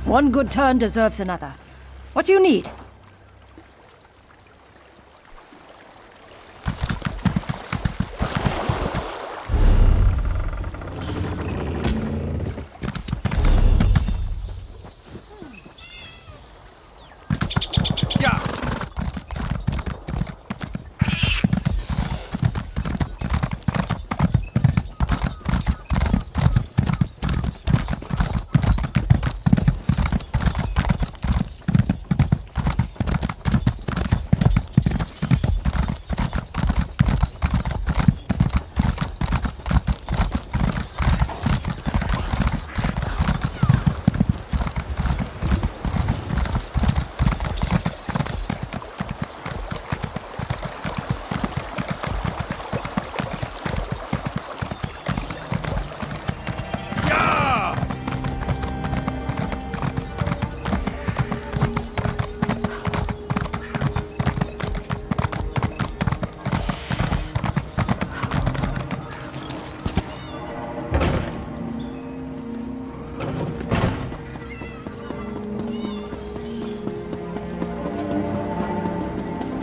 One good turn deserves another. What do you need?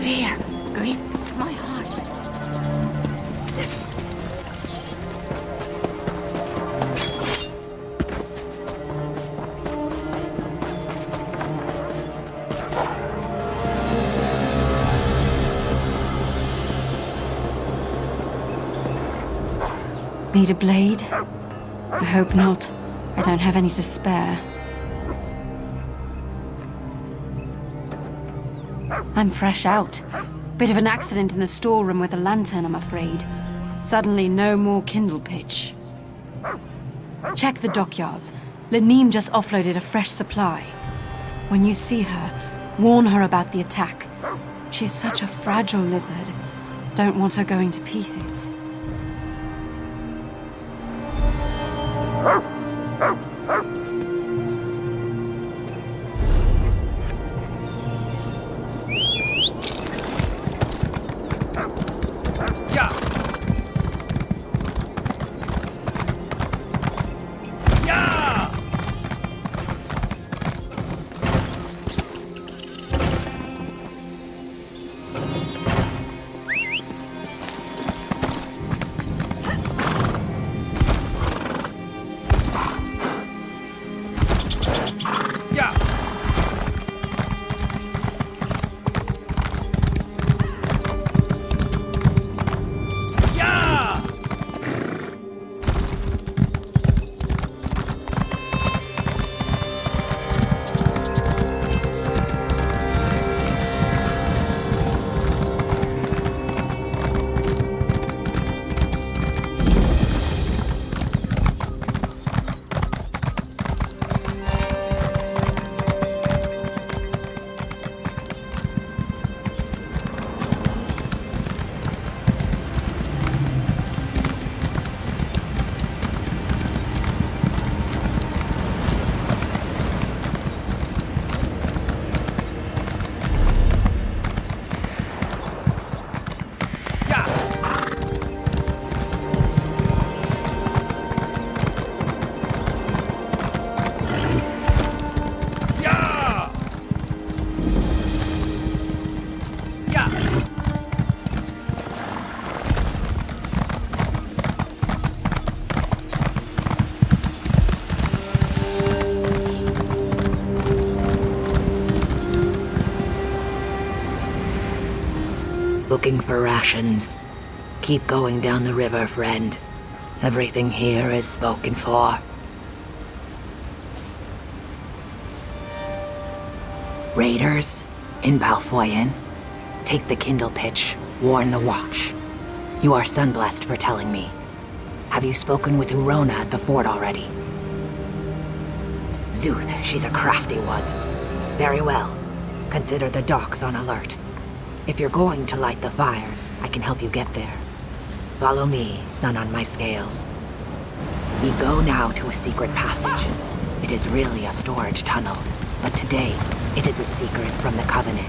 Fear grips my heart. Need a blade? I hope not. I don't have any to spare. I'm fresh out. Bit of an accident in the storeroom with a lantern, I'm afraid. Suddenly, no more kindle pitch. Check the dockyards. Laneem just offloaded a fresh supply. When you see her, warn her about the attack. She's such a fragile lizard. Don't want her going to pieces. Looking for rations. Keep going down the river, friend. Everything here is spoken for. Raiders in Balfoyen. Take the kindle pitch. Warn the watch. You are sunblessed for telling me. Have you spoken with Urona at the fort already? Zuth, she's a crafty one. Very well. Consider the docks on alert. If you're going to light the fires, I can help you get there. Follow me, sun on my scales. We go now to a secret passage. It is really a storage tunnel, but today, it is a secret from the Covenant.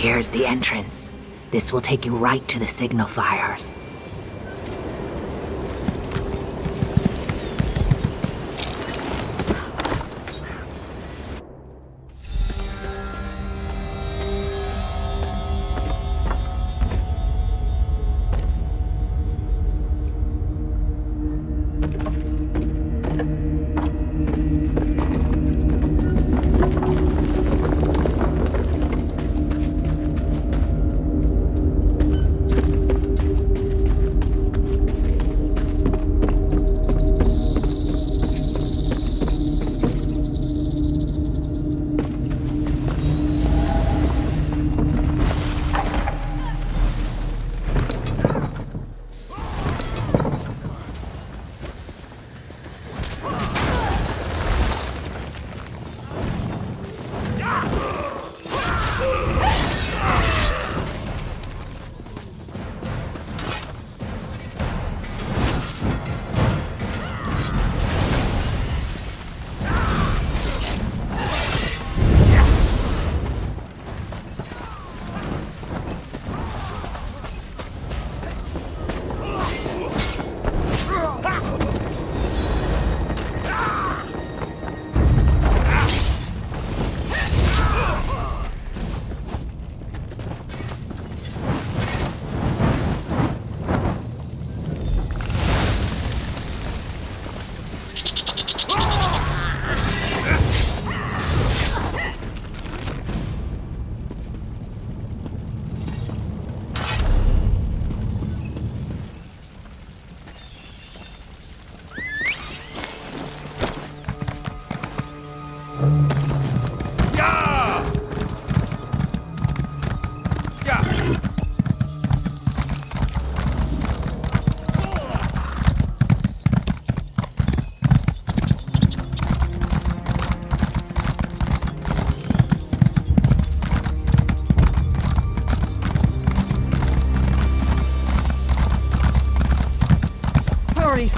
Here's the entrance. This will take you right to the signal fires.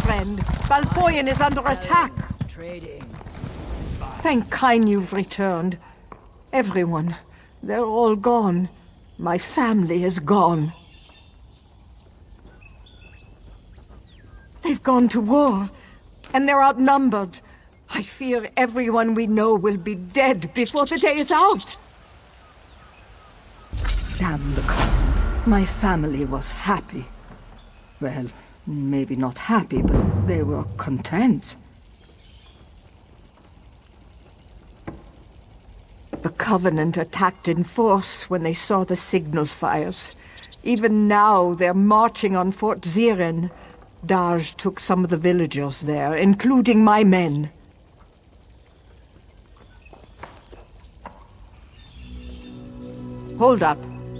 Friend, Balfoyen is under attack. Thank Kyne you've returned. Everyone, they're all gone. My family is gone. They've gone to war, and they're outnumbered. I fear everyone we know will be dead before the day is out. Damn the cold. My family was happy. Well, maybe not happy, but they were content. The Covenant attacked in force when they saw the signal fires. Even now, they're marching on Fort Zirin. Daj took some of the villagers there, including my men. Hold up.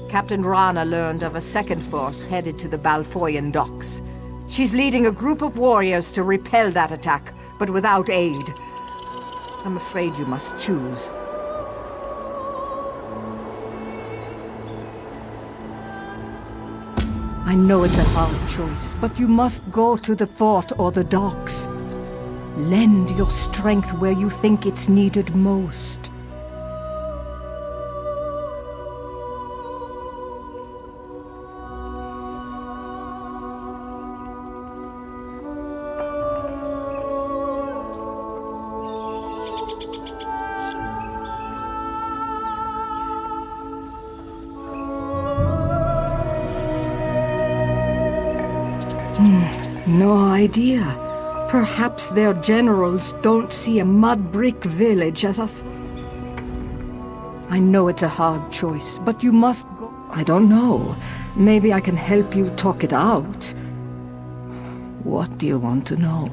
Captain Rana learned of a second force headed to the Balfoyen docks. She's leading a group of warriors to repel that attack, but without aid. I'm afraid you must choose. I know it's a hard choice, but you must go to the fort or the docks. Lend your strength where you think it's needed most. No idea. Perhaps their generals don't see a mud brick village as a... I know it's a hard choice, but you must go... I don't know. Maybe I can help you talk it out. What do you want to know?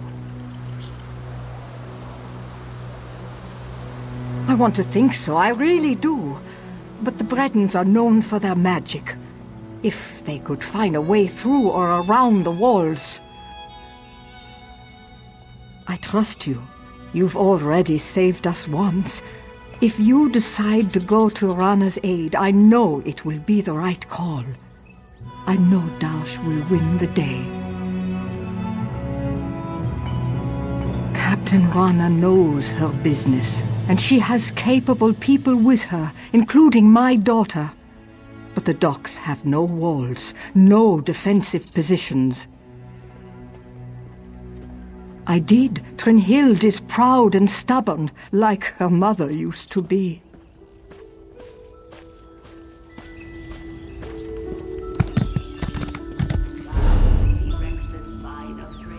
I want to think so, I really do. But the Bretons are known for their magic. If they could find a way through or around the walls... I trust you. You've already saved us once. If you decide to go to Rana's aid, I know it will be the right call. I know Daj will win the day. Captain Rana knows her business, and she has capable people with her, including my daughter. But the docks have no walls, no defensive positions. I did. Trinhild is proud and stubborn, like her mother used to be.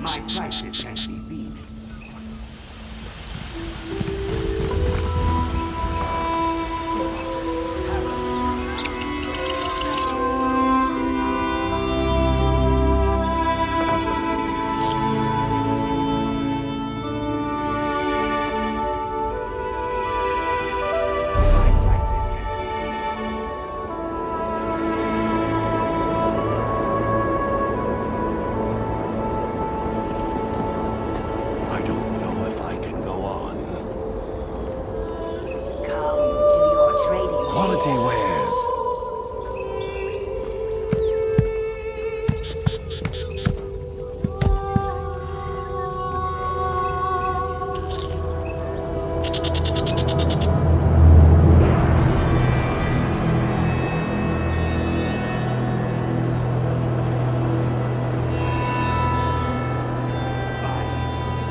My prices can't be beat. I don't know if I can go on. Come to your trading. Quality wares.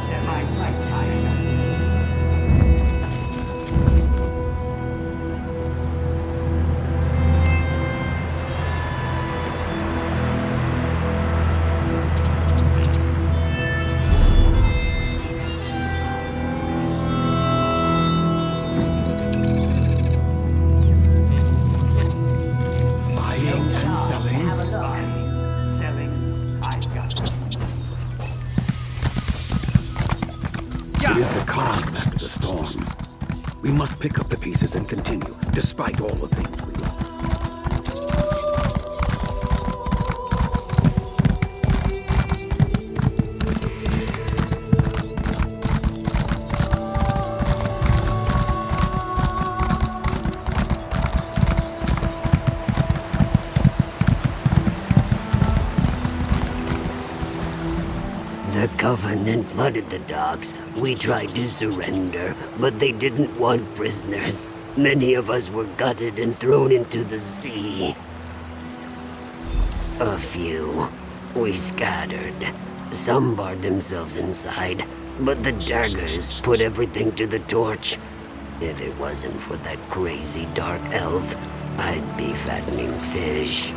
Semi-price higher. Buying and selling. Have a look. Buying, selling, I've got it. It is the calm after the storm. We must pick up the pieces and continue, despite all the things we lost. The Covenant flooded the docks. We tried to surrender, but they didn't want prisoners. Many of us were gutted and thrown into the sea. A few. We scattered. Some barred themselves inside, but the daggers put everything to the torch. If it wasn't for that crazy dark elf, I'd be fattening fish.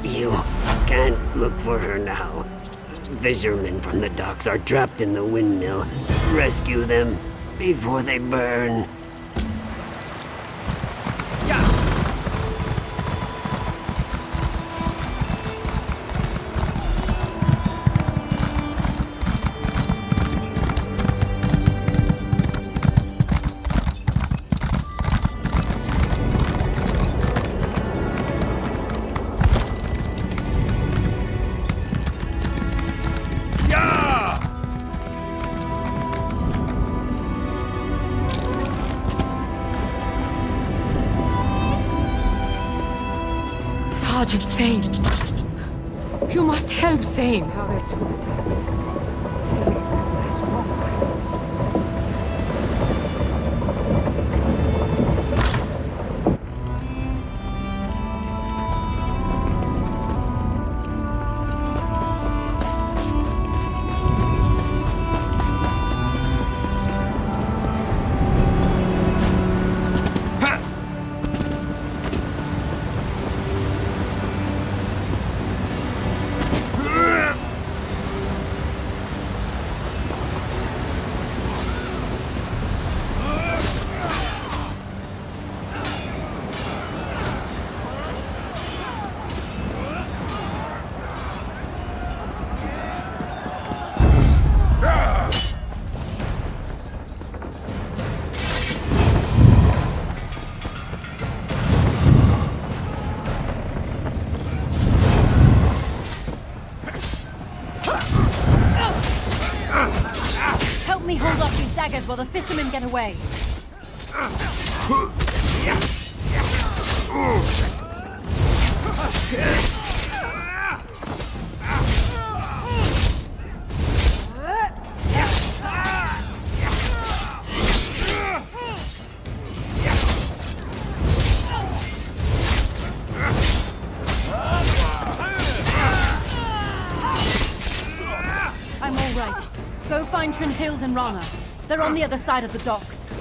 You can't look for her now. Fishermen from the docks are trapped in the windmill. Rescue them before they burn. Sergeant Zane. You must help Zane. Help me hold off these daggers while the fishermen get away. find Trinhild and Rana. They're on the other side of the docks.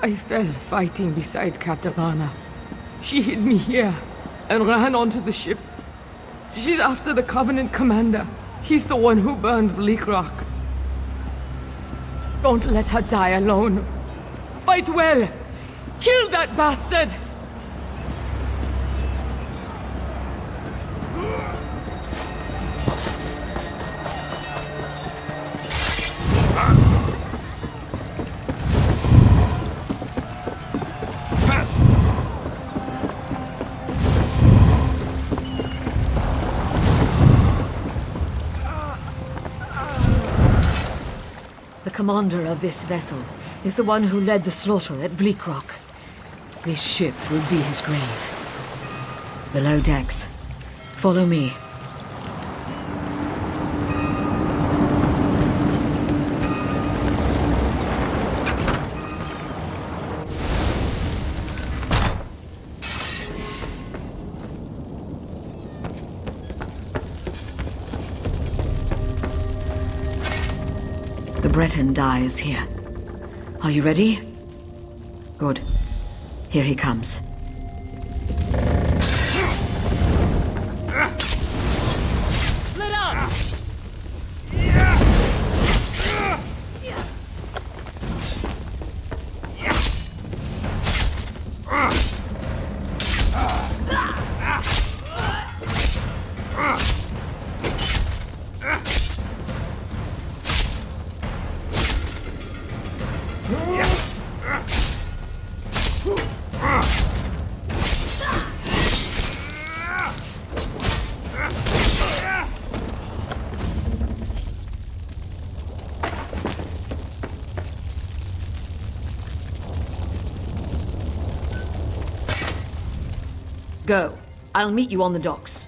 I fell fighting beside Captain Rana. She hid me here and ran onto the ship. She's after the Covenant commander. He's the one who burned Bleak Rock. Don't let her die alone. Fight well. Kill that bastard! The commander of this vessel is the one who led the slaughter at Bleak Rock. This ship will be his grave. Below decks. Follow me. The Breton dies here. Are you ready? Good. Here he comes. Split up! Go. I'll meet you on the docks.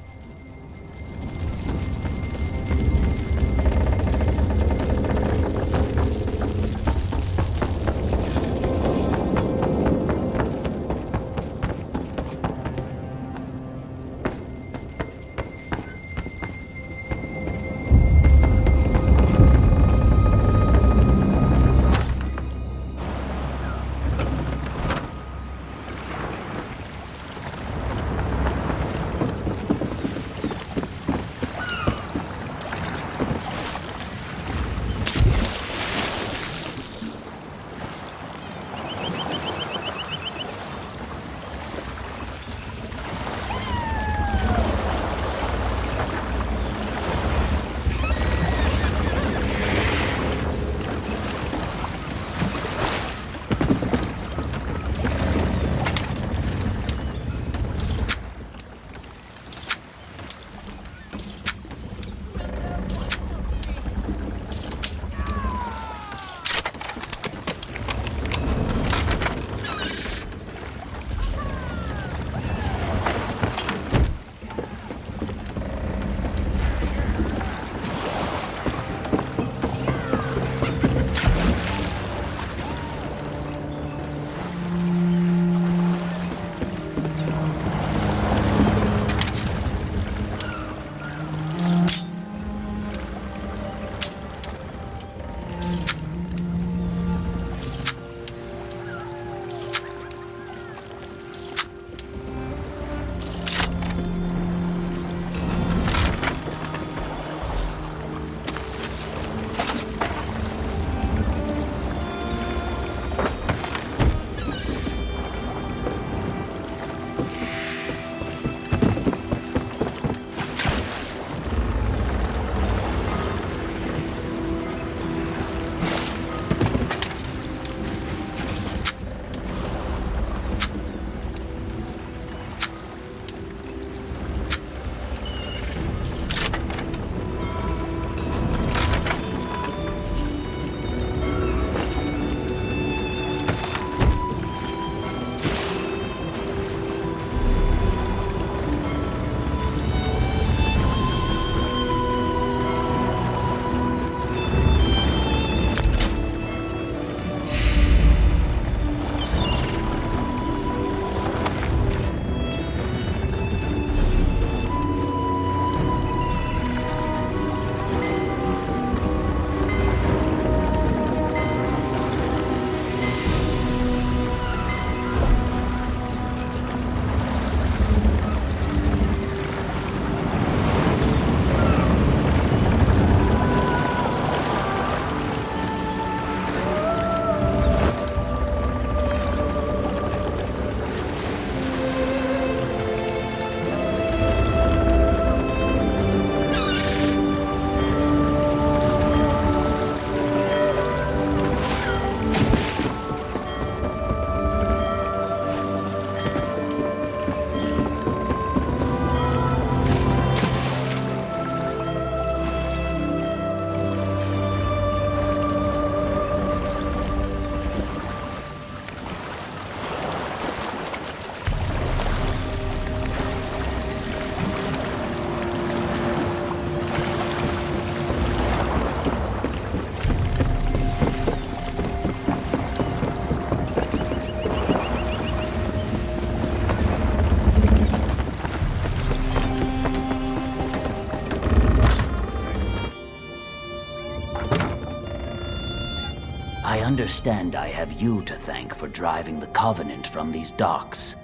understand I have you to thank for driving the Covenant from these docks.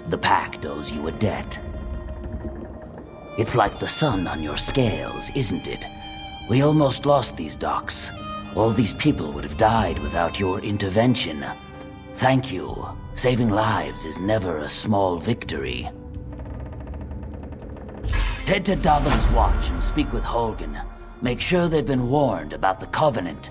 The Pact owes you a debt. It's like the sun on your scales, isn't it? We almost lost these docks. All these people would have died without your intervention. Thank you. Saving lives is never a small victory. Head to Davin's Watch and speak with Holgen. Make sure they've been warned about the Covenant.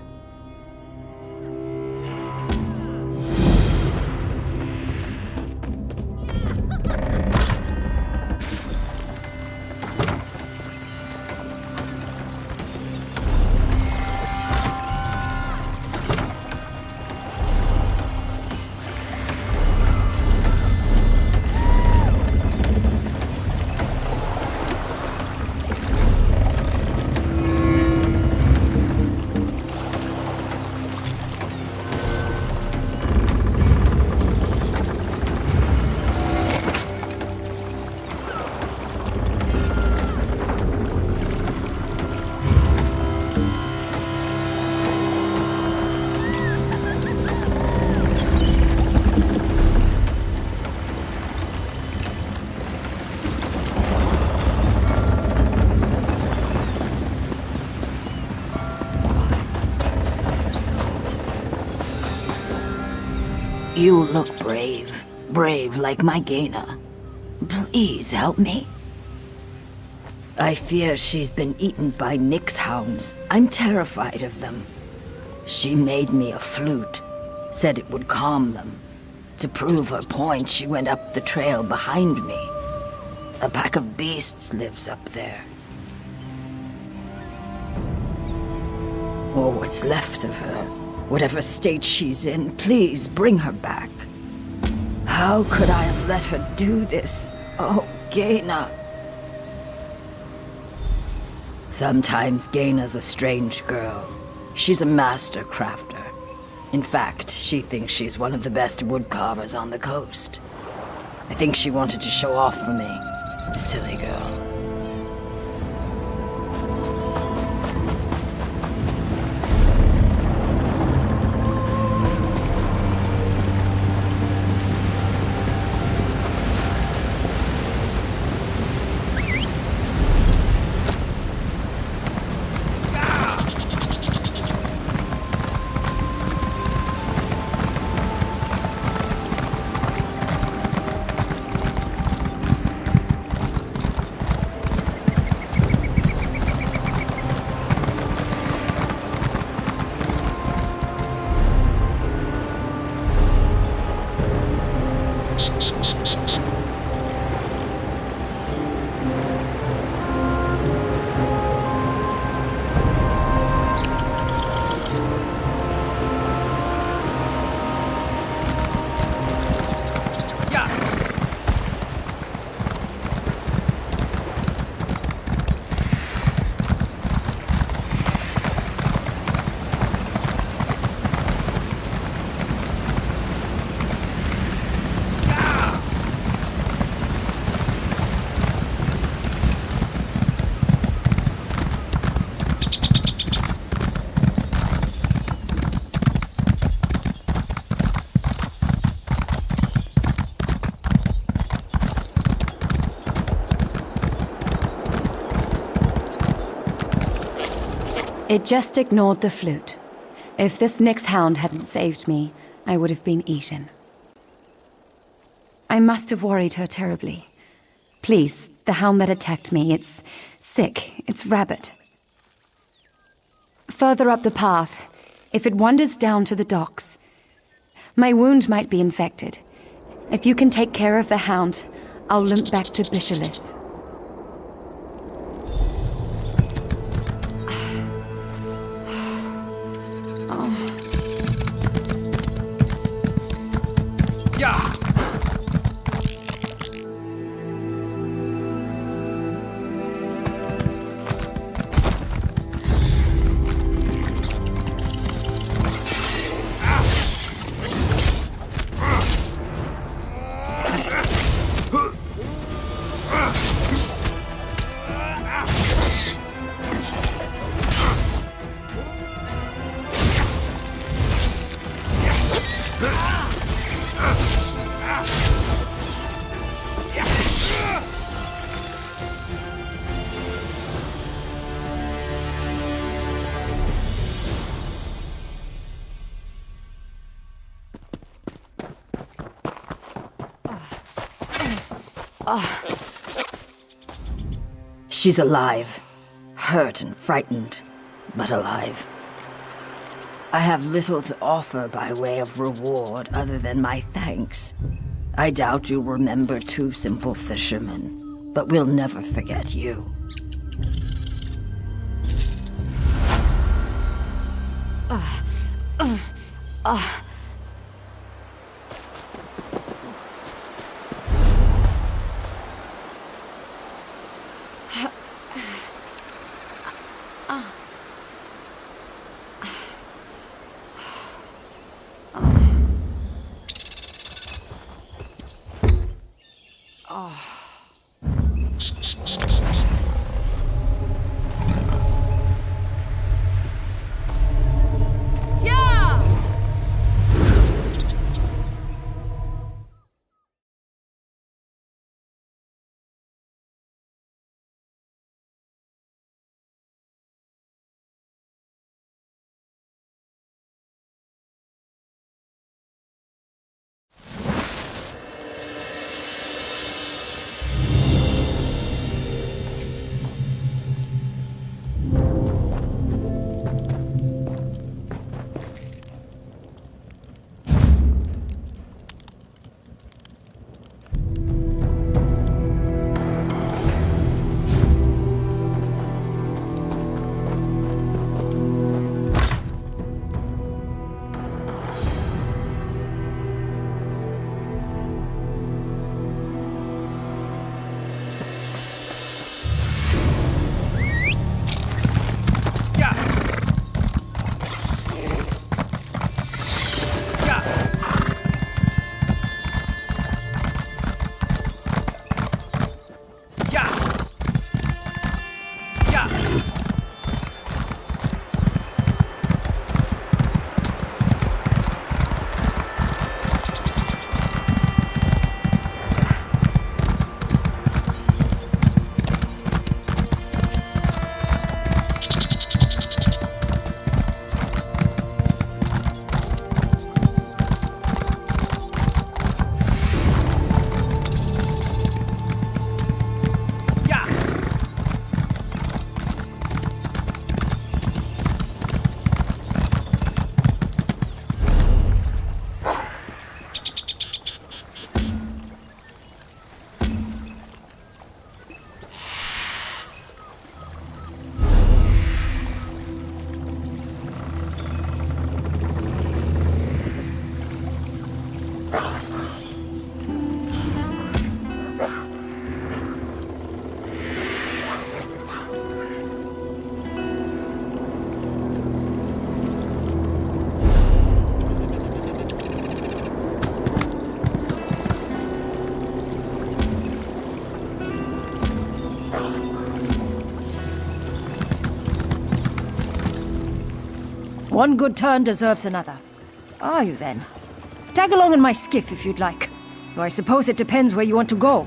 You look brave. Brave like my Gaina. Please help me. I fear she's been eaten by Nyx hounds. I'm terrified of them. She made me a flute. Said it would calm them. To prove her point, she went up the trail behind me. A pack of beasts lives up there. Or what's left of her. Whatever state she's in, please bring her back. How could I have let her do this? Oh, Gaina. Sometimes Gaina's a strange girl. She's a master crafter. In fact, she thinks she's one of the best woodcarvers on the coast. I think she wanted to show off for me. Silly girl. It just ignored the flute. If this Nyx hound hadn't saved me, I would have been eaten. I must have worried her terribly. Please, the hound that attacked me, it's sick, it's rabid. Further up the path, if it wanders down to the docks, my wound might be infected. If you can take care of the hound, I'll limp back to Bishalis. She's alive. Hurt and frightened, but alive. I have little to offer by way of reward other than my thanks. I doubt you'll remember two simple fishermen, but we'll never forget you. One good turn deserves another. Are you then? Tag along in my skiff if you'd like. Though I suppose it depends where you want to go.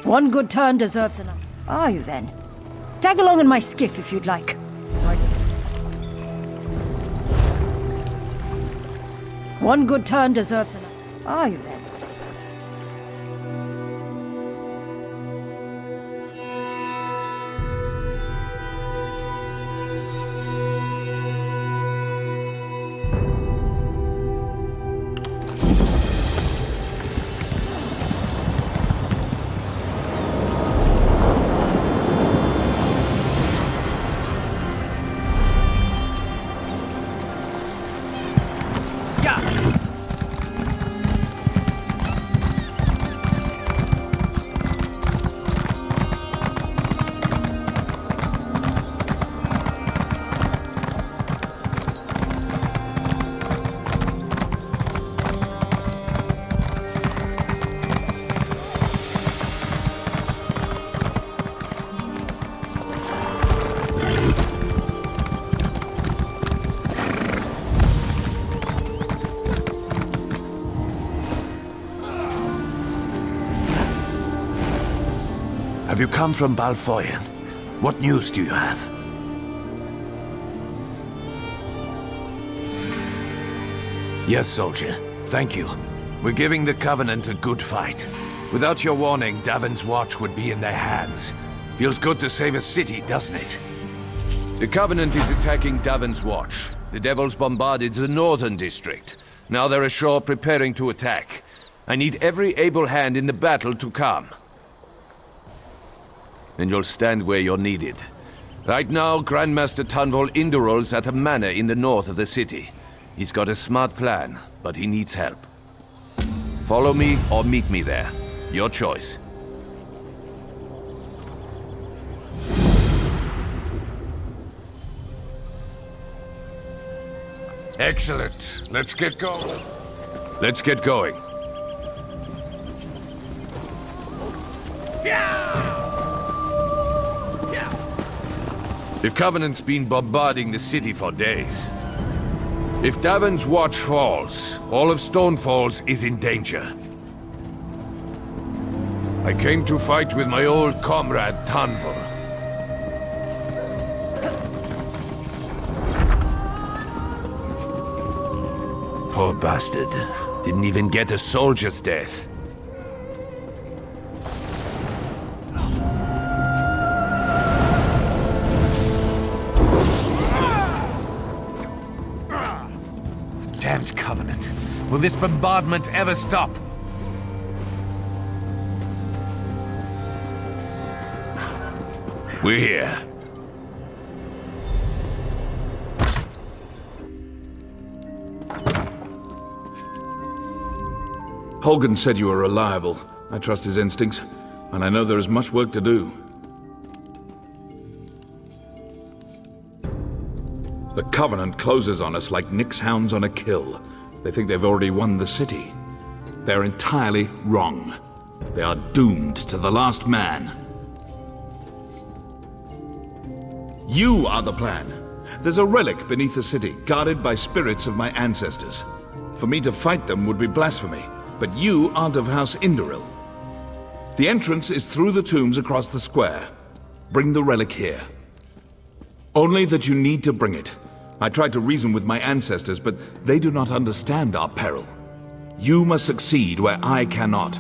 One good turn deserves another. Are you then? Tag along in my skiff if you'd like. One good turn deserves another. Are you then? Have you come from Balfoyan? What news do you have? Yes, soldier. Thank you. We're giving the Covenant a good fight. Without your warning, Davon's Watch would be in their hands. Feels good to save a city, doesn't it? The Covenant is attacking Davon's Watch. The Devils bombarded the northern district. Now they're ashore preparing to attack. I need every able hand in the battle to come. And you'll stand where you're needed. Right now, Grandmaster Tunvol Indural's at a manor in the north of the city. He's got a smart plan, but he needs help. Follow me or meet me there. Your choice. Excellent. Let's get going. Let's get going. The Covenant's been bombarding the city for days. If Davon's Watch falls, all of Stonefalls is in danger. I came to fight with my old comrade, Tunvol. Poor bastard. Didn't even get a soldier's death. Damned Covenant. Will this bombardment ever stop? We're here. Holgan said you were reliable. I trust his instincts, and I know there is much work to do. The Covenant closes on us like Nick's hounds on a kill. They think they've already won the city. They're entirely wrong. They are doomed to the last man. You are the plan. There's a relic beneath the city, guarded by spirits of my ancestors. For me to fight them would be blasphemy, but you aren't of House Indoril. The entrance is through the tombs across the square. Bring the relic here. Only that you need to bring it. I tried to reason with my ancestors, but they do not understand our peril. You must succeed where I cannot.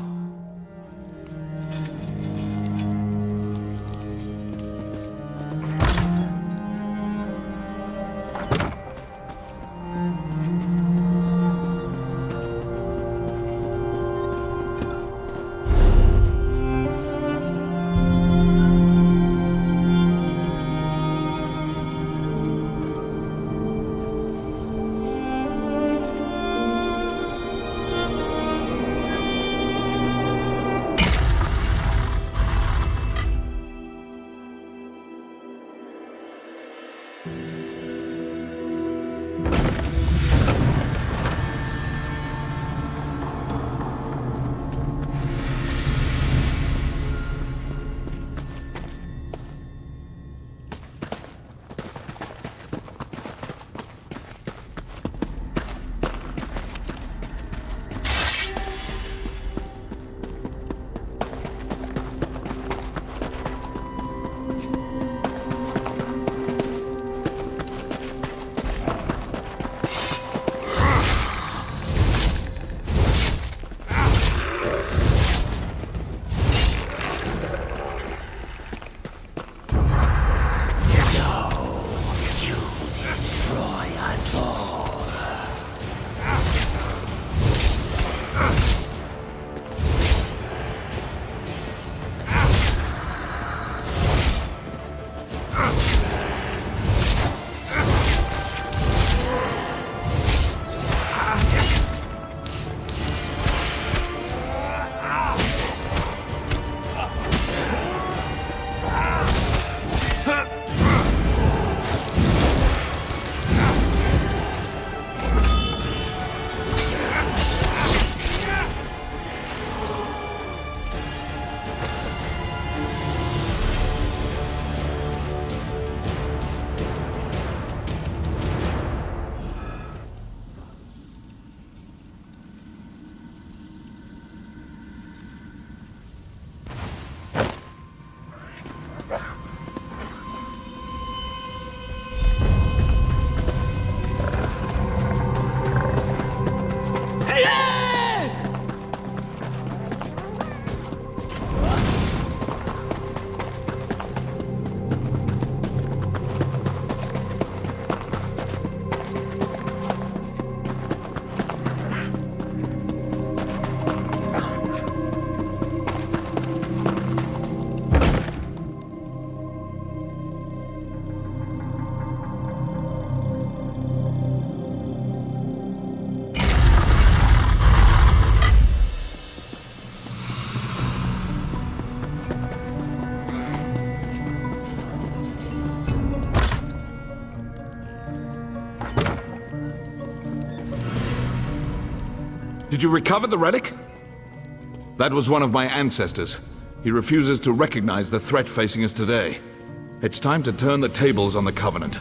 Did you recover the relic? That was one of my ancestors. He refuses to recognize the threat facing us today. It's time to turn the tables on the Covenant.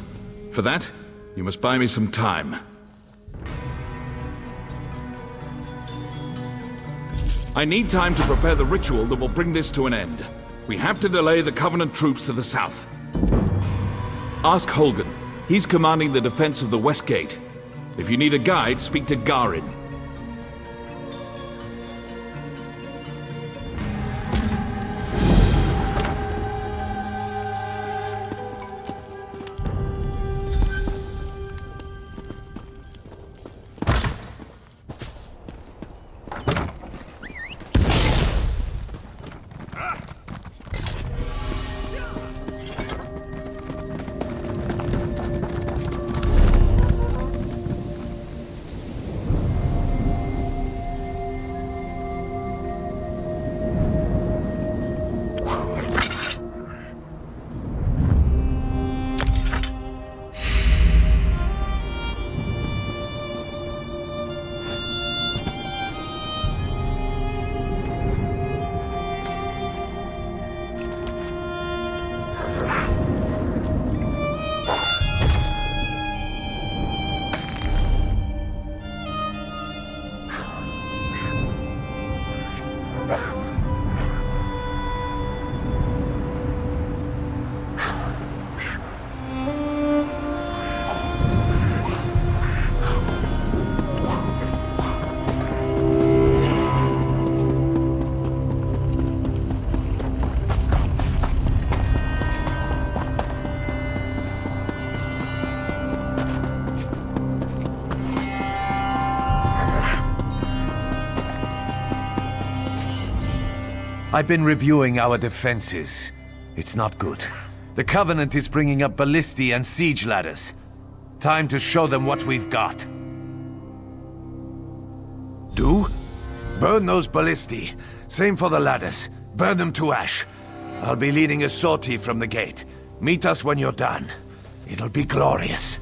For that, you must buy me some time. I need time to prepare the ritual that will bring this to an end. We have to delay the Covenant troops to the south. Ask Holgan. He's commanding the defense of the West Gate. If you need a guide, speak to Garin. I've been reviewing our defenses. It's not good. The Covenant is bringing up ballistae and siege ladders. Time to show them what we've got. Do? Burn those ballistae. Same for the ladders. Burn them to ash. I'll be leading a sortie from the gate. Meet us when you're done. It'll be glorious.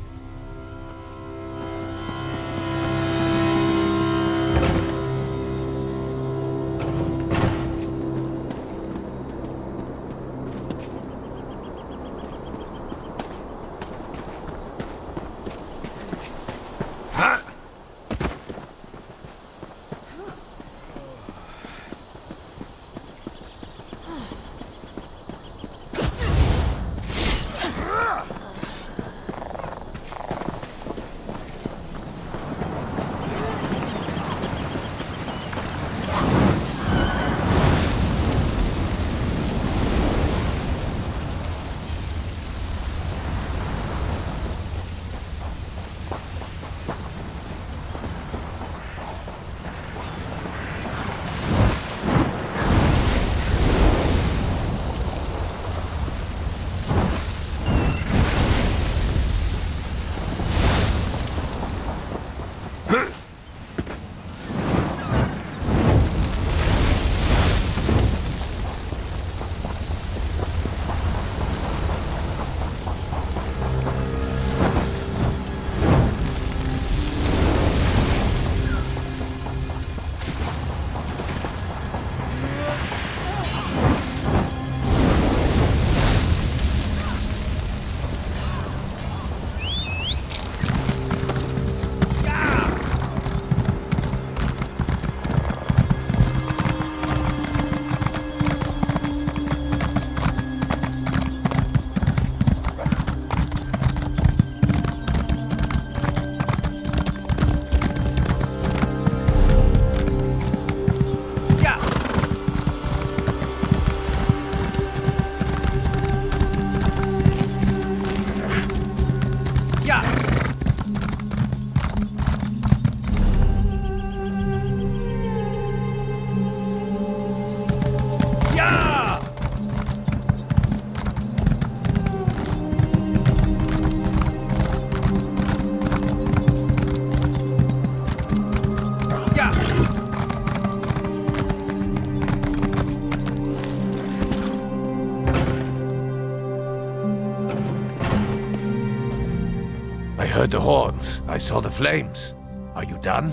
I heard the horns. I saw the flames. Are you done?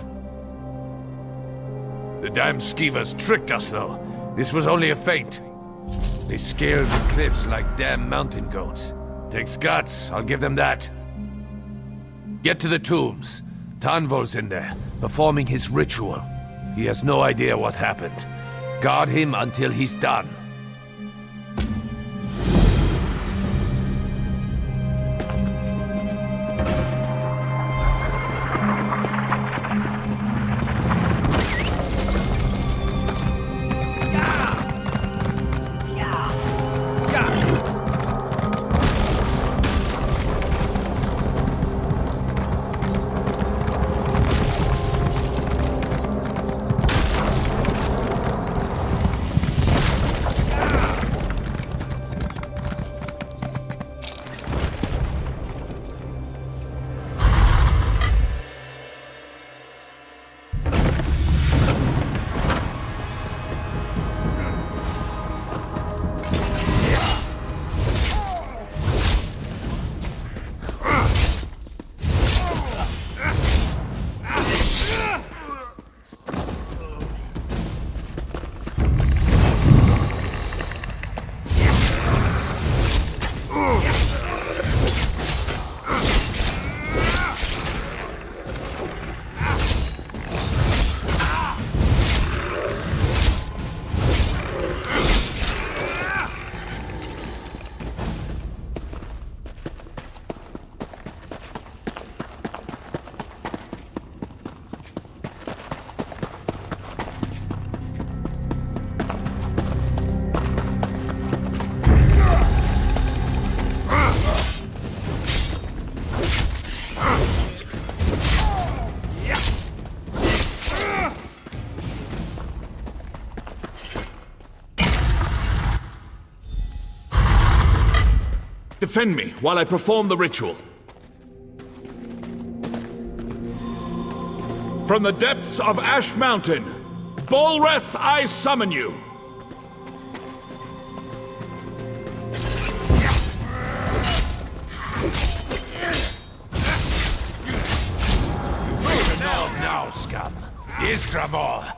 The damn skeevers tricked us, though. This was only a feint. They scaled the cliffs like damn mountain goats. Takes guts, I'll give them that. Get to the tombs. Tanvol's in there, performing his ritual. He has no idea what happened. Guard him until he's done. Defend me while I perform the ritual. From the depths of Ash Mountain, Bolreth, I summon you. Now, scum. Istravor.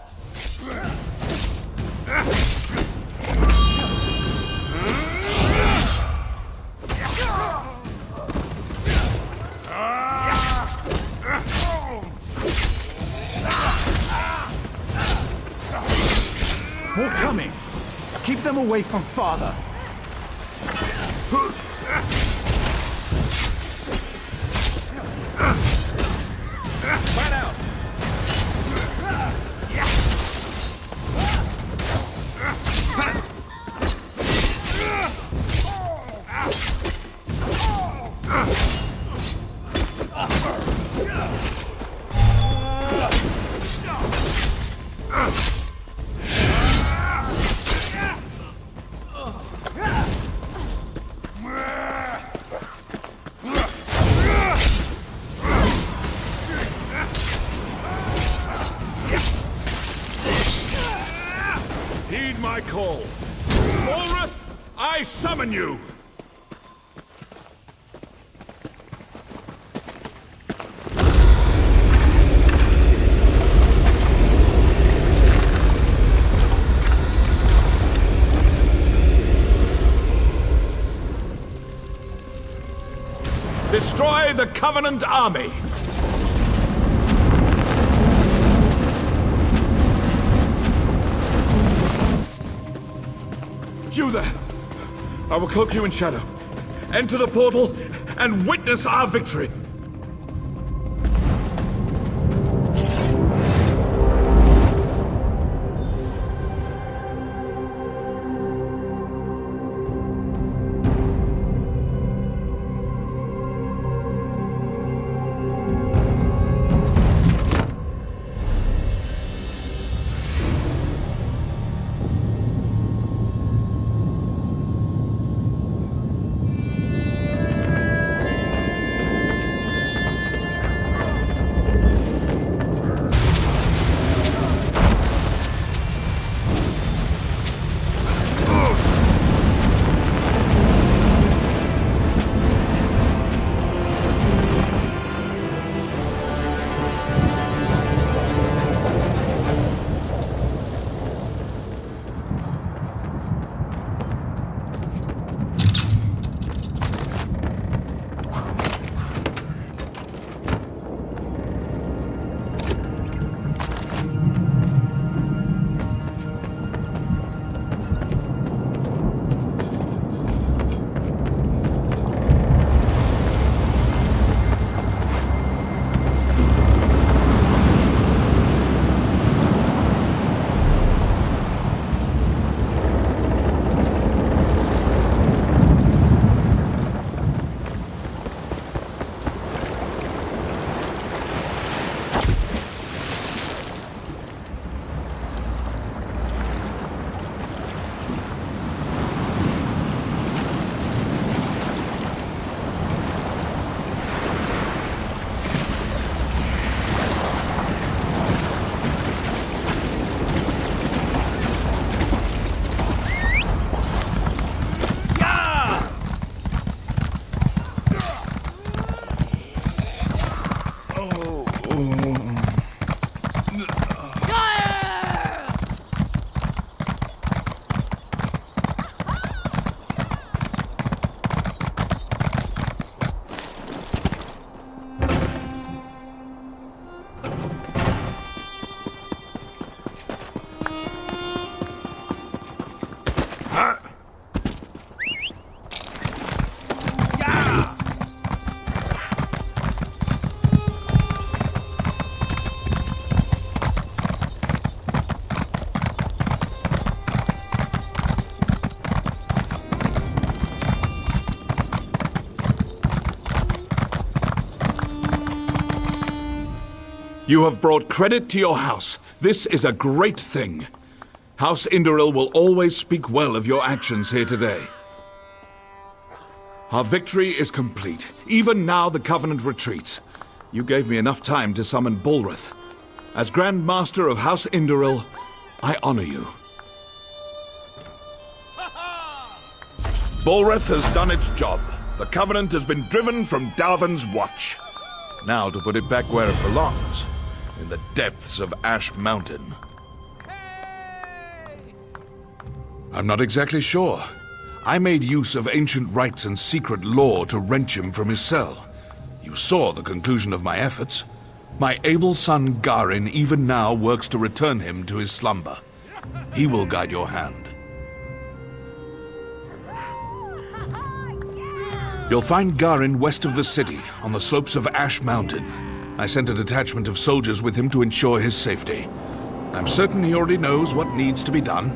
More coming. Keep them away from Father. Right out. Heed my call. Bolreth, I summon you! Destroy the Covenant army! You there! I will cloak you in shadow. Enter the portal and witness our victory! You have brought credit to your house. This is a great thing. House Indoril will always speak well of your actions here today. Our victory is complete. Even now the Covenant retreats. You gave me enough time to summon Bolreth. As Grand Master of House Indoril, I honor you. Bolreth has done its job. The Covenant has been driven from Darvan's Watch. Now to put it back where it belongs, in the depths of Ash Mountain. I'm not exactly sure. I made use of ancient rites and secret lore to wrench him from his cell. You saw the conclusion of my efforts. My able son Garin even now works to return him to his slumber. He will guide your hand. You'll find Garin west of the city, on the slopes of Ash Mountain. I sent a detachment of soldiers with him to ensure his safety. I'm certain he already knows what needs to be done.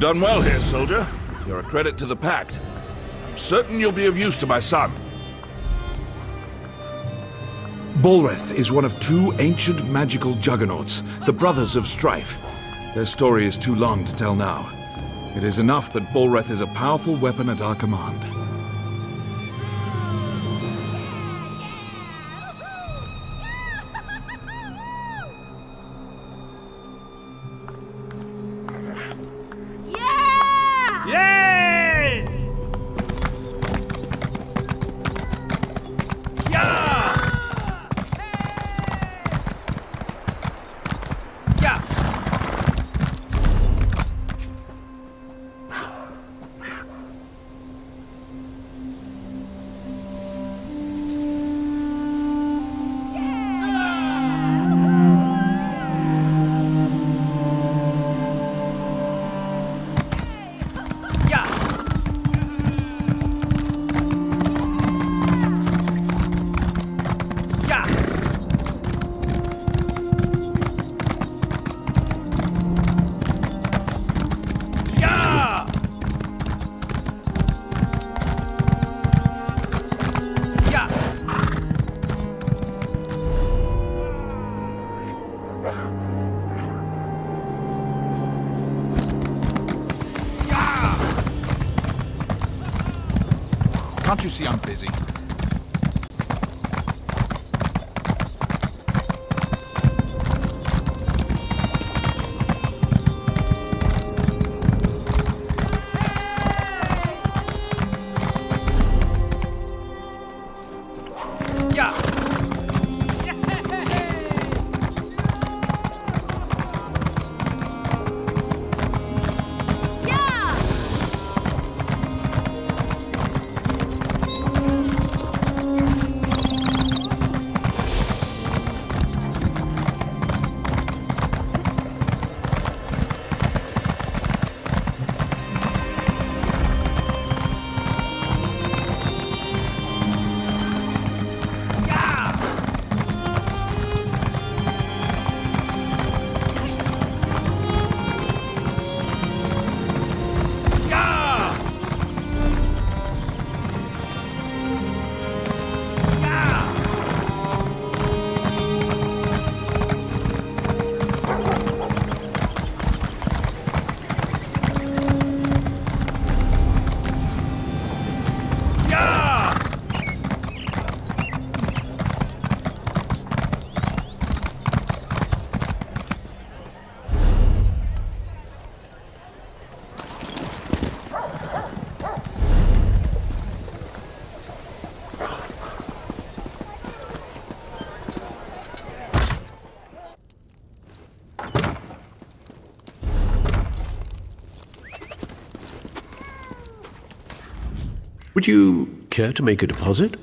You've done well here, soldier. You're a credit to the Pact. I'm certain you'll be of use to my son. Bolreth is one of two ancient magical juggernauts, the Brothers of Strife. Their story is too long to tell now. It is enough that Bolreth is a powerful weapon at our command. Can't you see I'm busy? Would you care to make a deposit?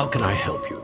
How can I help you?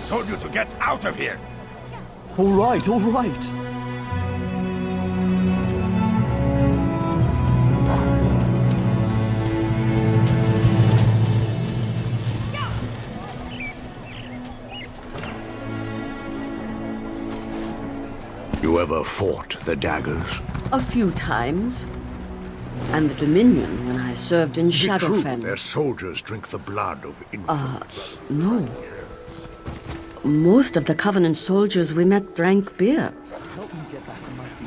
Told you to get out of here! All right, all right. You ever fought the daggers? A few times. And the Dominion when I served in Is it true Shadowfen. their soldiers drink the blood of infants? No. Most of the Covenant soldiers we met drank beer. Help me get back on my feet.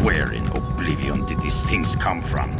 Where in oblivion did these things come from?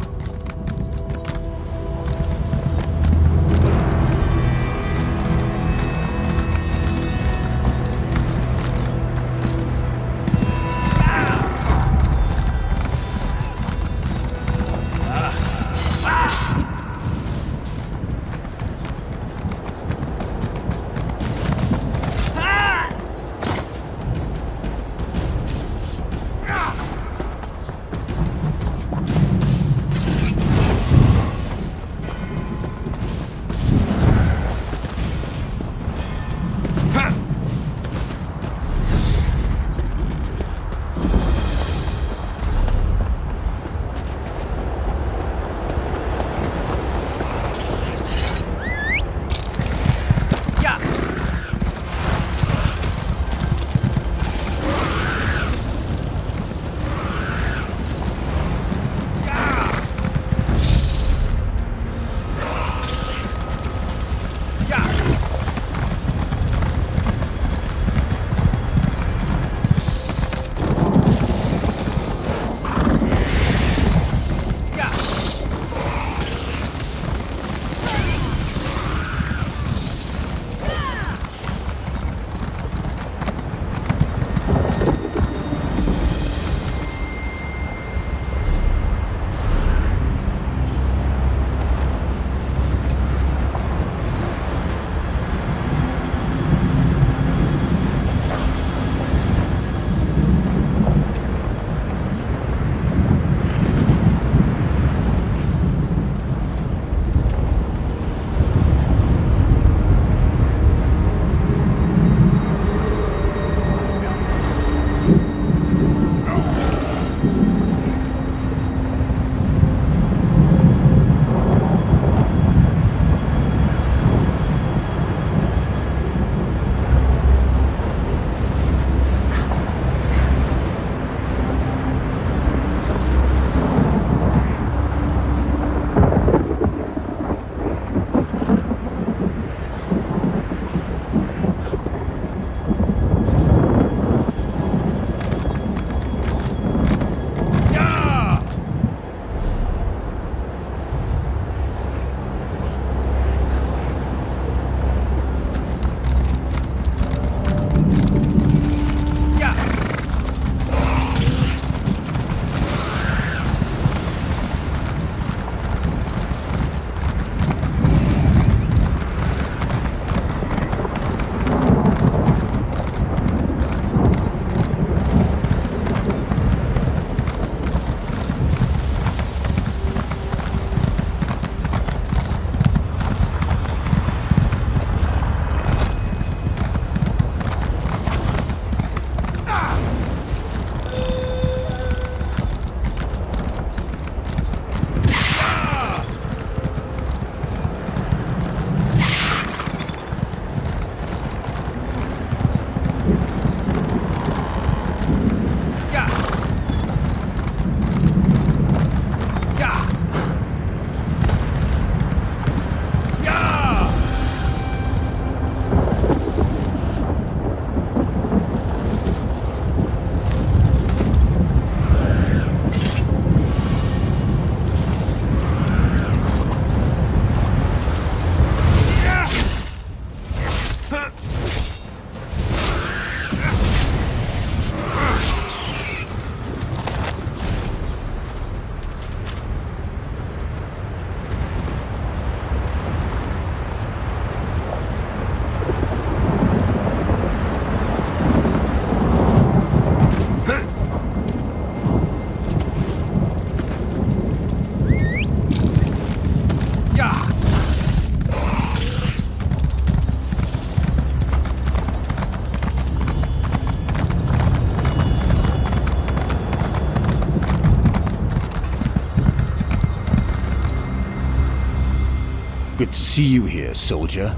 to see you here, soldier.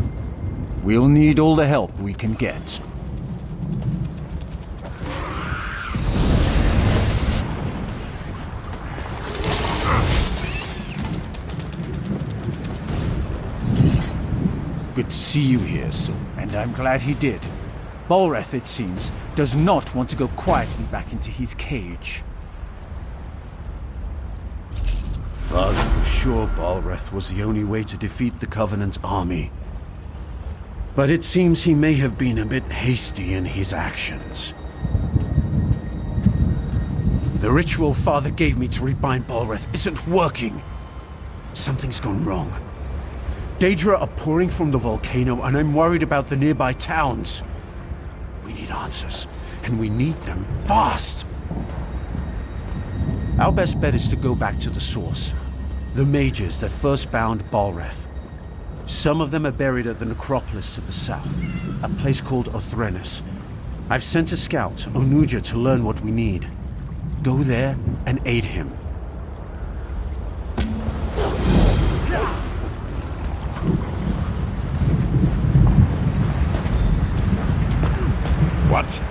We'll need all the help we can get. Good to see you here, soldier. And I'm glad he did. Balreth, it seems, does not want to go quietly back into his cage. Father was sure Balreth was the only way to defeat the Covenant's army. But it seems he may have been a bit hasty in his actions. The ritual Father gave me to rebind Balreth isn't working. Something's gone wrong. Daedra are pouring from the volcano, and I'm worried about the nearby towns. We need answers, and we need them fast. Our best bet is to go back to the source. The mages that first bound Balreth. Some of them are buried at the necropolis to the south, a place called Othrenus. I've sent a scout, Onuja, to learn what we need. Go there and aid him. What?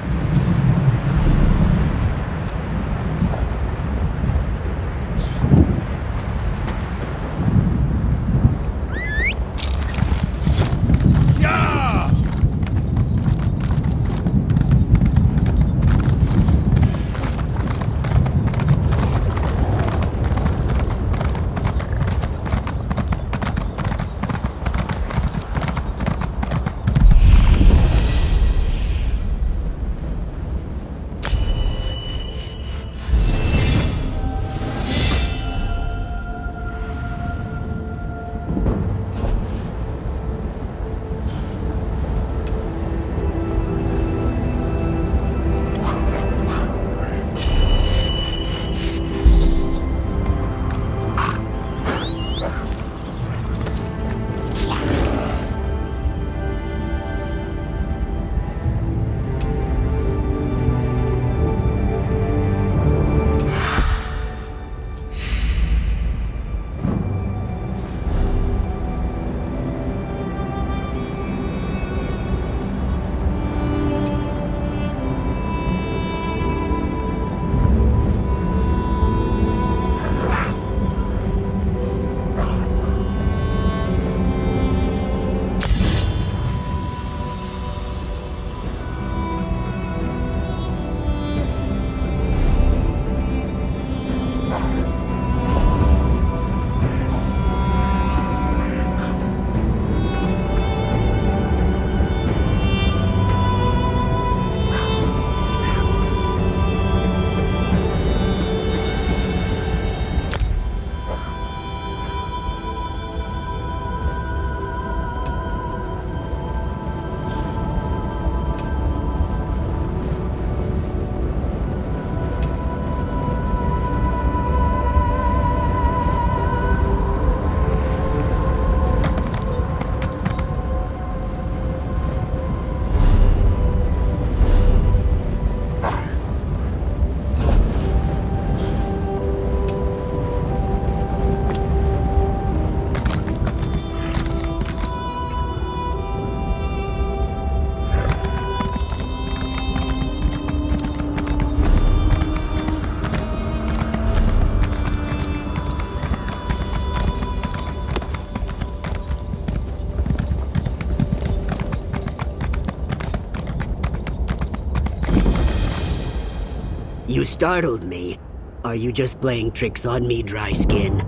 You startled me. Are you just playing tricks on me, Dry Skin?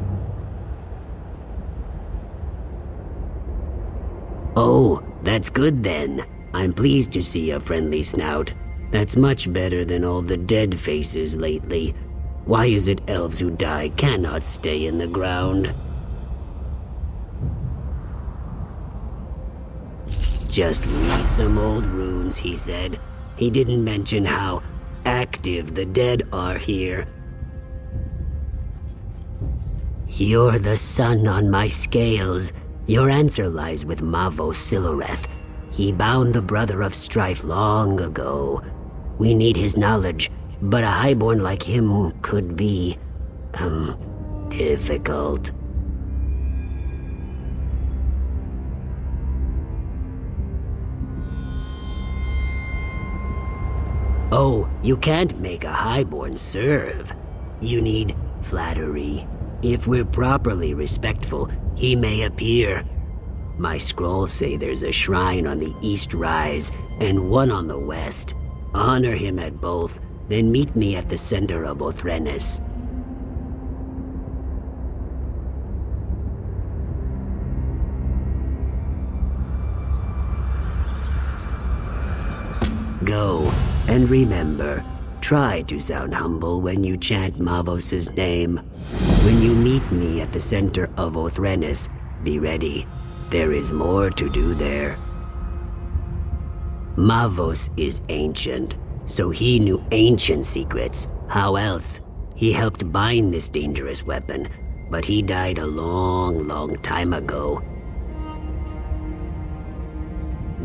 Oh, that's good then. I'm pleased to see a friendly snout. That's much better than all the dead faces lately. Why is it elves who die cannot stay in the ground? Just read some old runes, he said. He didn't mention how active the dead are here. You're the sun on my scales. Your answer lies with Mavo Siloreth. He bound the Brother of Strife long ago. We need his knowledge, but a highborn like him could be, difficult. Oh, you can't make a highborn serve. You need flattery. If we're properly respectful, he may appear. My scrolls say there's a shrine on the East Rise and one on the West. Honor him at both, then meet me at the center of Othrenes. Go, and remember, try to sound humble when you chant Mavos' name. When you meet me at the center of Othrenes, be ready. There is more to do there. Mavos is ancient, so he knew ancient secrets. How else? He helped bind this dangerous weapon, but he died a long time ago.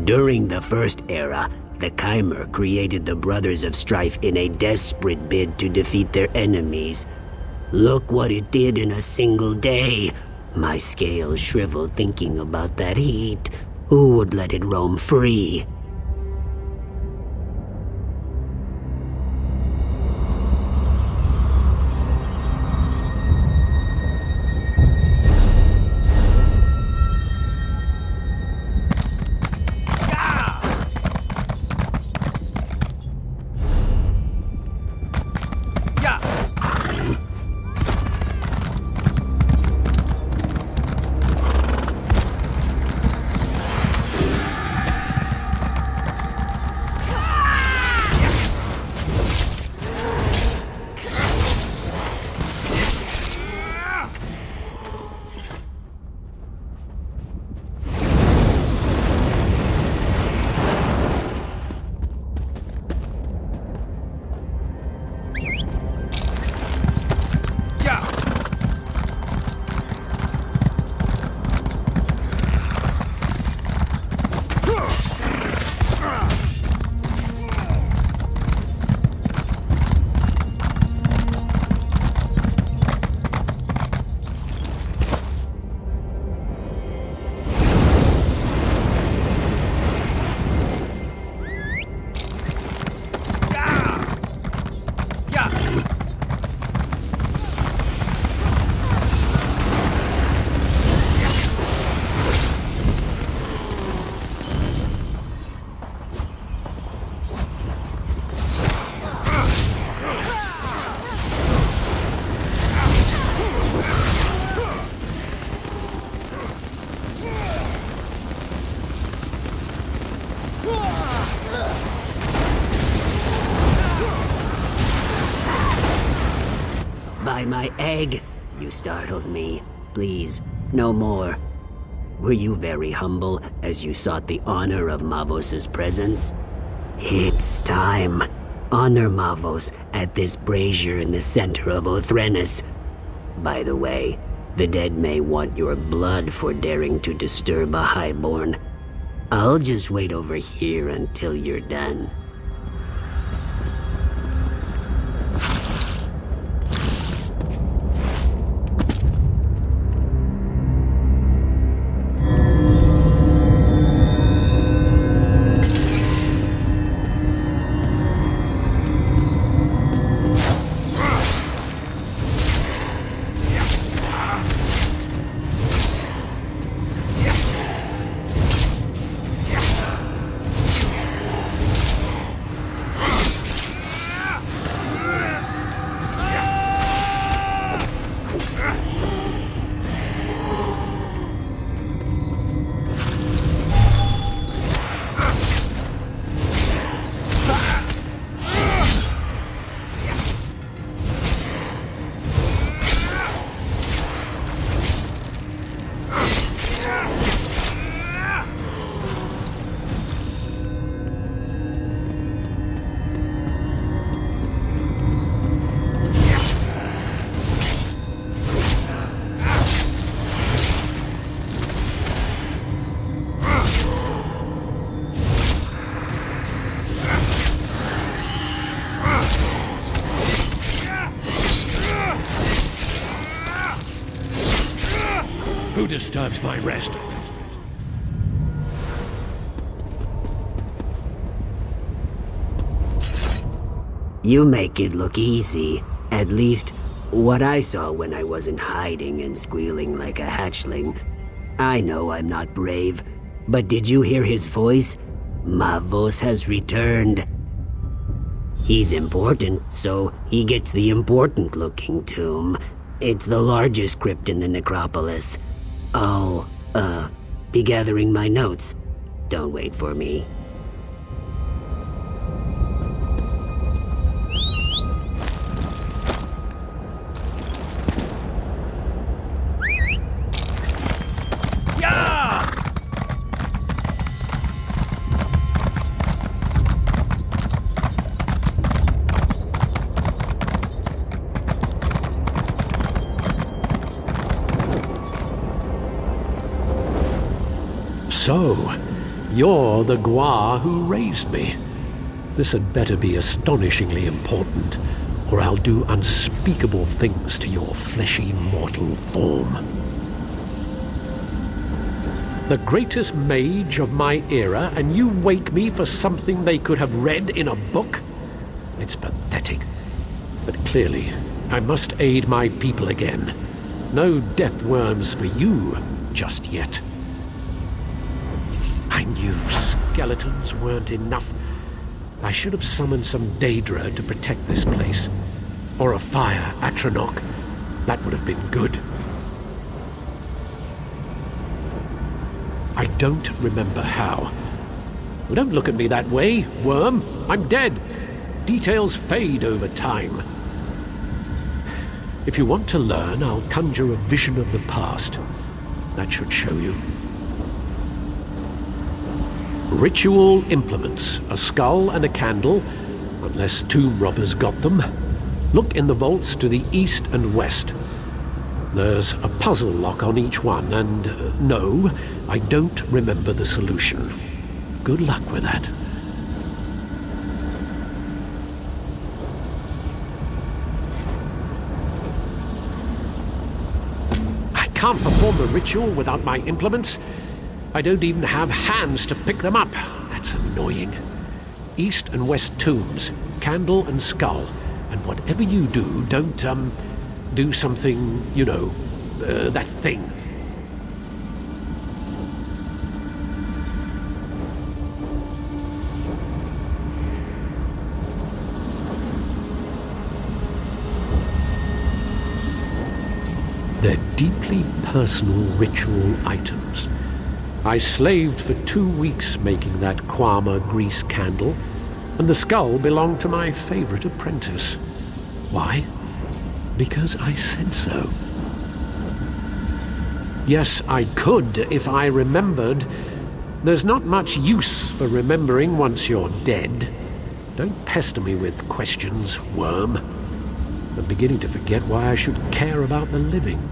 During the First Era, the Chimer created the Brothers of Strife in a desperate bid to defeat their enemies. Look what it did in a single day. My scales shrivel thinking about that heat. Who would let it roam free? By my egg, you startled me. Please, no more. Were you very humble as you sought the honor of Mavos' presence? It's time. Honor Mavos at this brazier in the center of Othrenes. By the way, the dead may want your blood for daring to disturb a highborn. I'll just wait over here until you're done. Who disturbs my rest? You make it look easy. At least, what I saw when I wasn't hiding and squealing like a hatchling. I know I'm not brave, but did you hear his voice? Mavos has returned. He's important, so he gets the important-looking tomb. It's the largest crypt in the necropolis. I'll, be gathering my notes. Don't wait for me. So, you're the Gua who raised me. This had better be astonishingly important, or I'll do unspeakable things to your fleshy mortal form. The greatest mage of my era, and you wake me for something they could have read in a book? It's pathetic. But clearly, I must aid my people again. No death worms for you just yet. I knew skeletons weren't enough. I should have summoned some Daedra to protect this place. Or a fire Atronach. That would have been good. I don't remember how. Well, don't look at me that way, worm. I'm dead. Details fade over time. If you want to learn, I'll conjure a vision of the past. That should show you. Ritual implements, a skull and a candle, unless tomb robbers got them. Look in the vaults to the east and west. There's a puzzle lock on each one, and no, I don't remember the solution. Good luck with that. I can't perform the ritual without my implements. I don't even have hands to pick them up. That's annoying. East and west tombs, candle and skull. And whatever you do, don't, do something, you know, that thing. They're deeply personal ritual items. I slaved for 2 weeks making that Kwama grease candle, and the skull belonged to my favorite apprentice. Why? Because I said so. Yes, I could if I remembered. There's not much use for remembering once you're dead. Don't pester me with questions, worm. I'm beginning to forget why I should care about the living.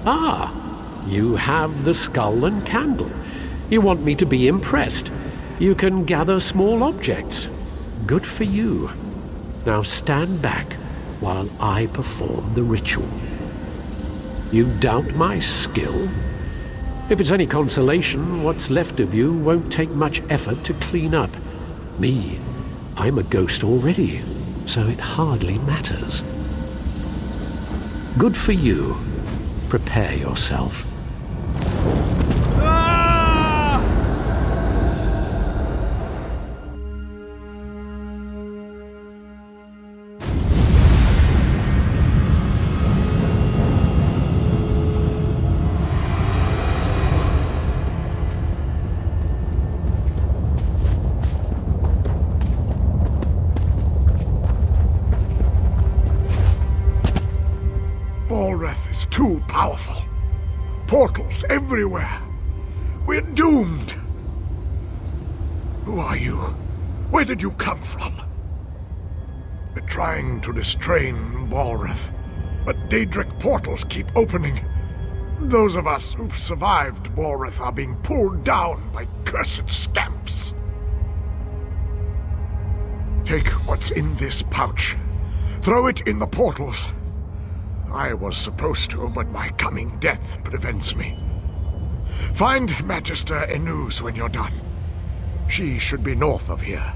Ah, you have the skull and candle. You want me to be impressed. You can gather small objects. Good for you. Now stand back while I perform the ritual. You doubt my skill? If it's any consolation, what's left of you won't take much effort to clean up. Me, I'm a ghost already, so it hardly matters. Good for you. Prepare yourself. Balreth is too powerful. Portals everywhere. We're doomed. Who are you? Where did you come from? We're trying to restrain Balreth, but Daedric portals keep opening. Those of us who've survived Balreth are being pulled down by cursed scamps. Take what's in this pouch. Throw it in the portals. I was supposed to, but my coming death prevents me. Find Magister Enuz when you're done. She should be north of here.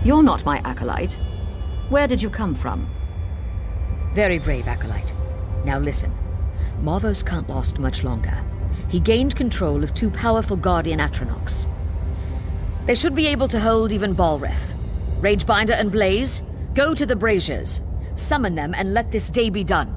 You're not my acolyte. Where did you come from? Very brave acolyte. Now listen. Marvos can't last much longer. He gained control of two powerful Guardian Atronachs. They should be able to hold even Balreth. Ragebinder and Blaze, go to the Braziers. Summon them and let this day be done.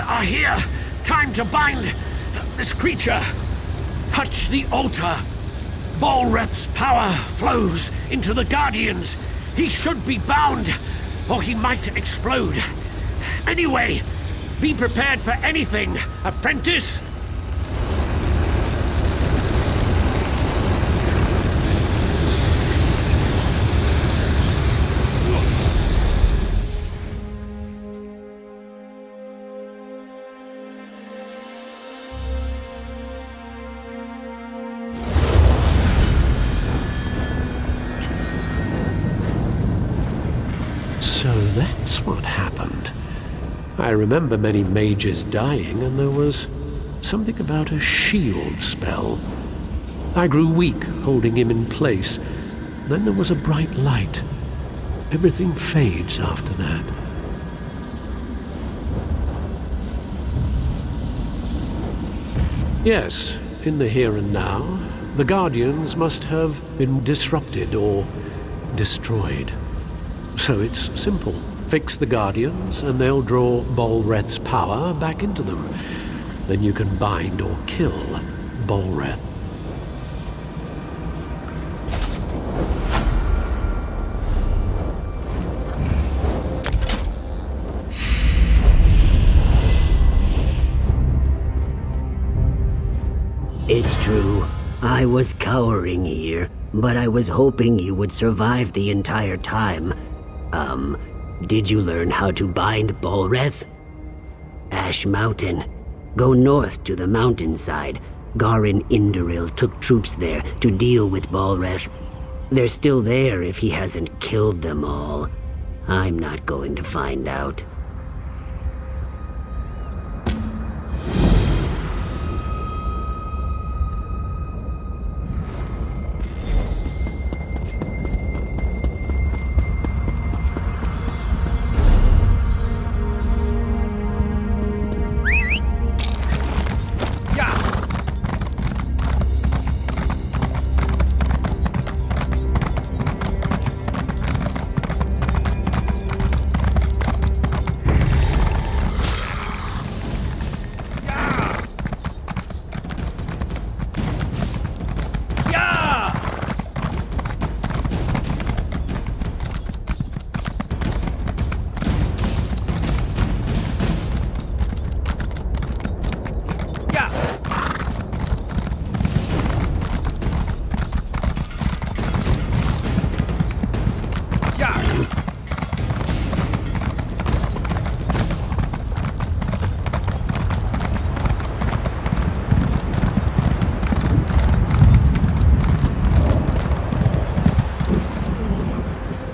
Are here. Time to bind this creature. Touch the altar. Balreth's power flows into the Guardians. He should be bound, or he might explode. Anyway, be prepared for anything, apprentice. So that's what happened. I remember many mages dying, and there was something about a shield spell. I grew weak holding him in place. Then there was a bright light. Everything fades after that. Yes, in the here and now, the Guardians must have been disrupted or destroyed. So it's simple. Fix the Guardians, and they'll draw Bolreth's power back into them. Then you can bind or kill Bolreth. It's true. I was cowering here, but I was hoping you would survive the entire time. Did you learn how to bind Bolreth? Ash Mountain. Go north to the mountainside. Garin Indoril took troops there to deal with Bolreth. They're still there if he hasn't killed them all. I'm not going to find out.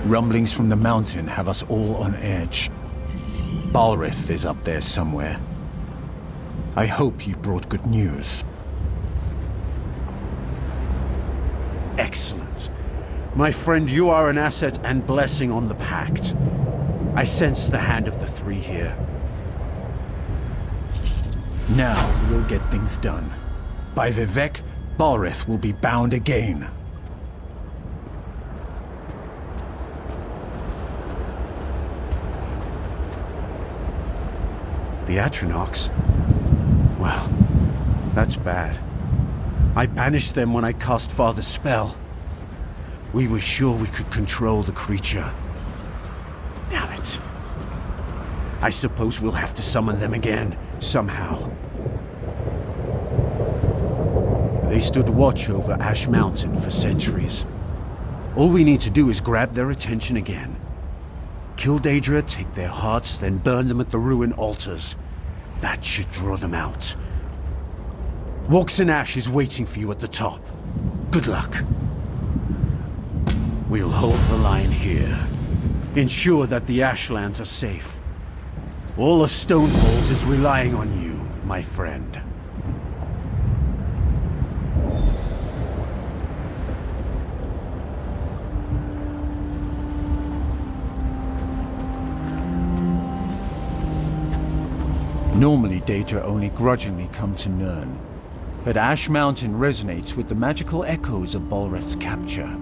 Rumblings from the mountain have us all on edge. Balrith is up there somewhere. I hope you brought good news. Excellent. My friend, you are an asset and blessing on the Pact. I sense the hand of the three here. Now we'll get things done. By Vivec, Balrith will be bound again. The Atronachs? Well, that's bad. I banished them when I cast Father's spell. We were sure we could control the creature. Damn it. I suppose we'll have to summon them again, somehow. They stood watch over Ash Mountain for centuries. All we need to do is grab their attention again. Kill Daedra, take their hearts, then burn them at the ruin altars. That should draw them out. Walks and Ash is waiting for you at the top. Good luck. We'll hold the line here. Ensure that the Ashlands are safe. All of Stonefold is relying on you, my friend. Normally, Daedra only grudgingly come to Nirn, but Ash Mountain resonates with the magical echoes of Balreth's capture.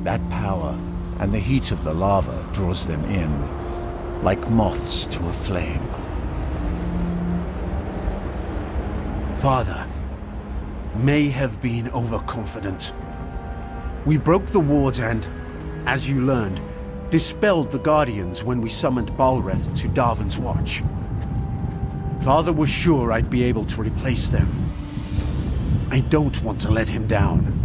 That power and the heat of the lava draws them in, like moths to a flame. Father, may have been overconfident. We broke the wards and, as you learned, dispelled the Guardians when we summoned Balreth to Darvan's Watch. Father was sure I'd be able to replace them. I don't want to let him down.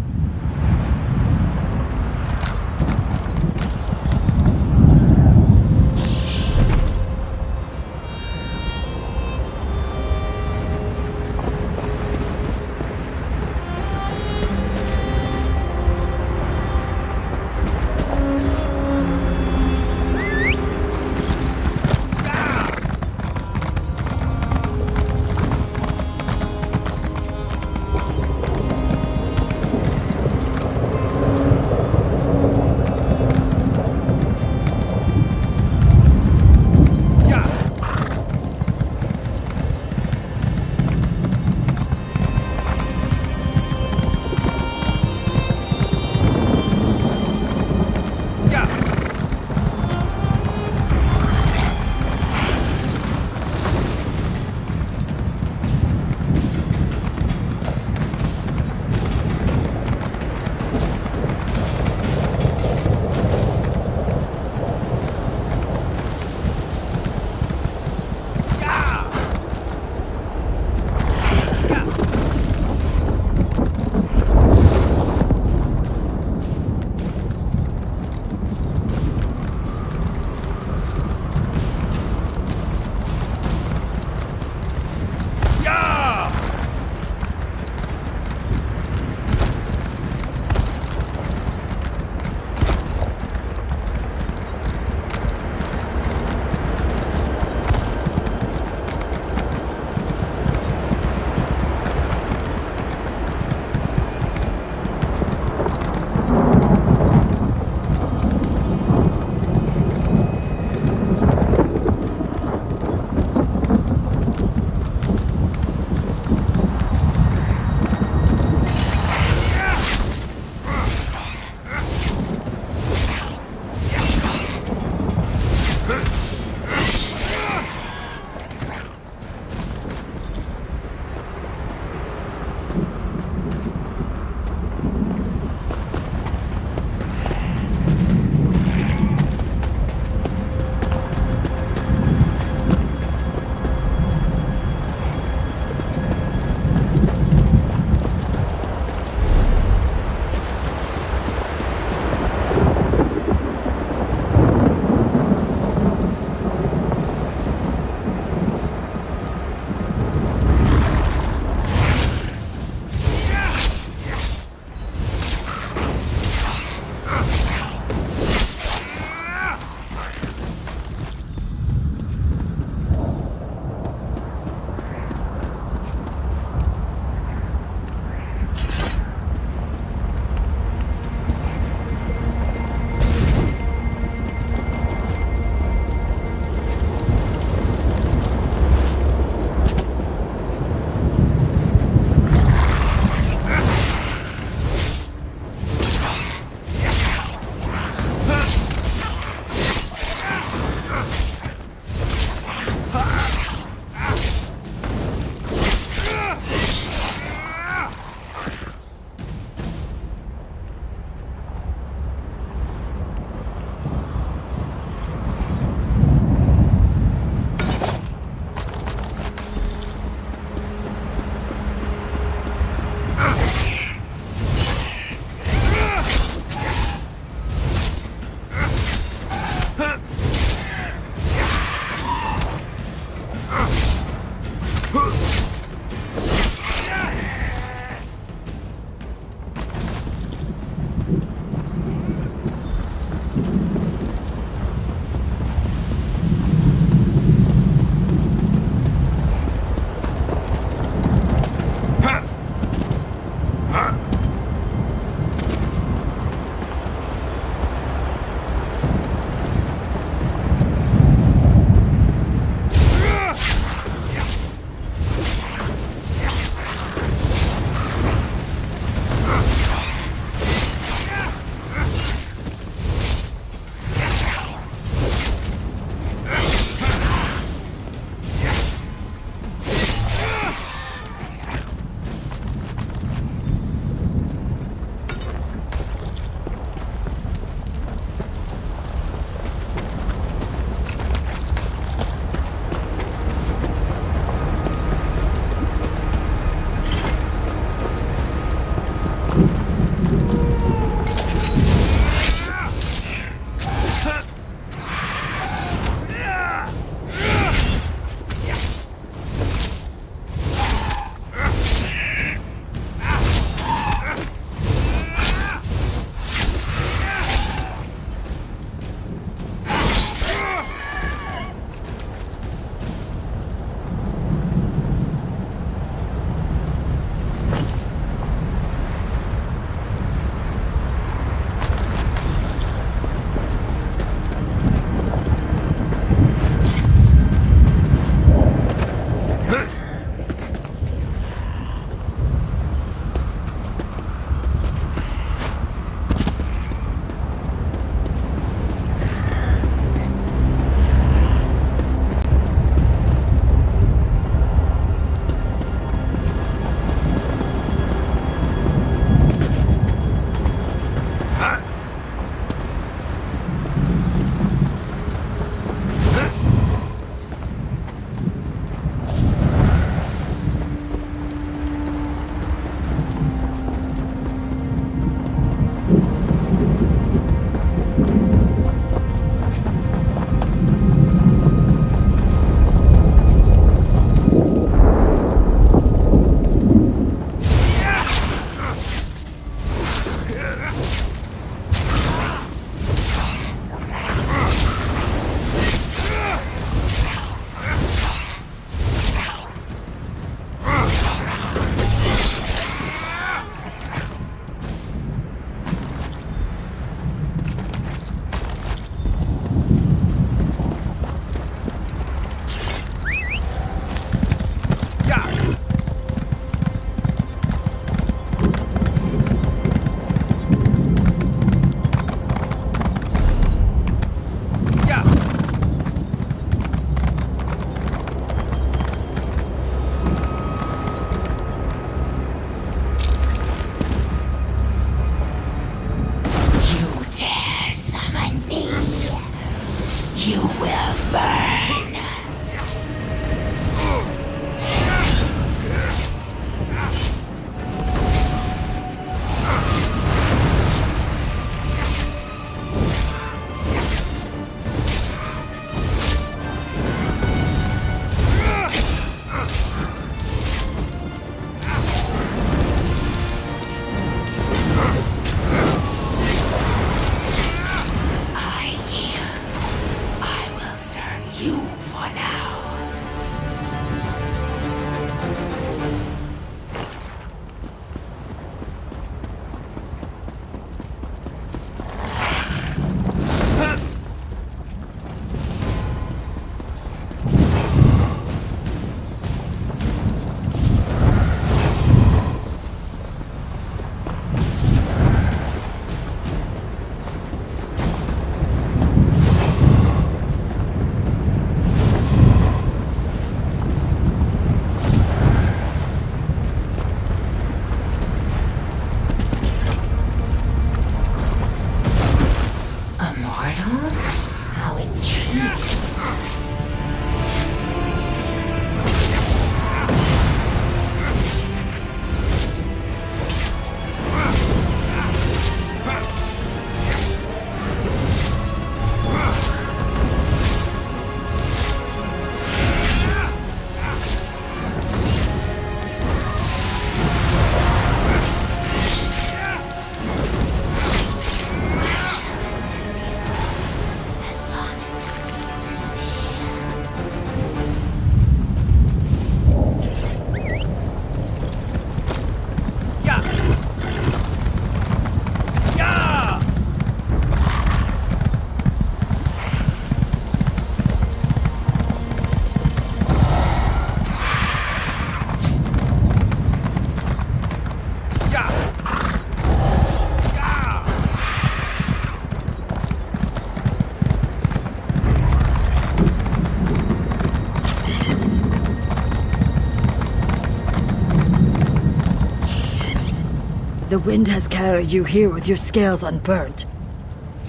The wind has carried you here with your scales unburnt.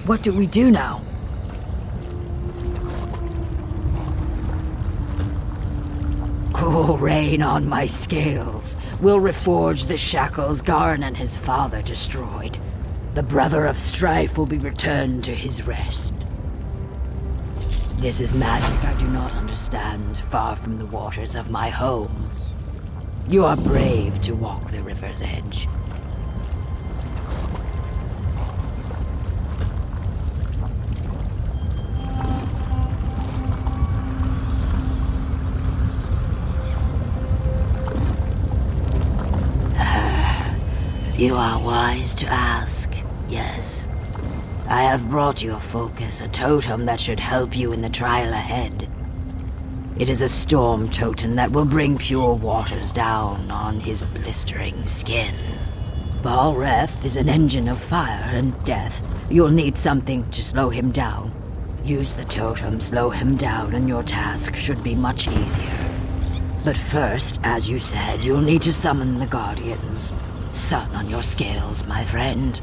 What do we do now? Cool rain on my scales. We'll reforge the shackles Garn and his father destroyed. The Brother of Strife will be returned to his rest. This is magic I do not understand, far from the waters of my home. You are brave to walk the river's edge. You are wise to ask, yes. I have brought your focus a totem that should help you in the trial ahead. It is a storm totem that will bring pure waters down on his blistering skin. Balreth is an engine of fire and death. You'll need something to slow him down. Use the totem, slow him down, and your task should be much easier. But first, as you said, you'll need to summon the Guardians. Sun on your scales, my friend.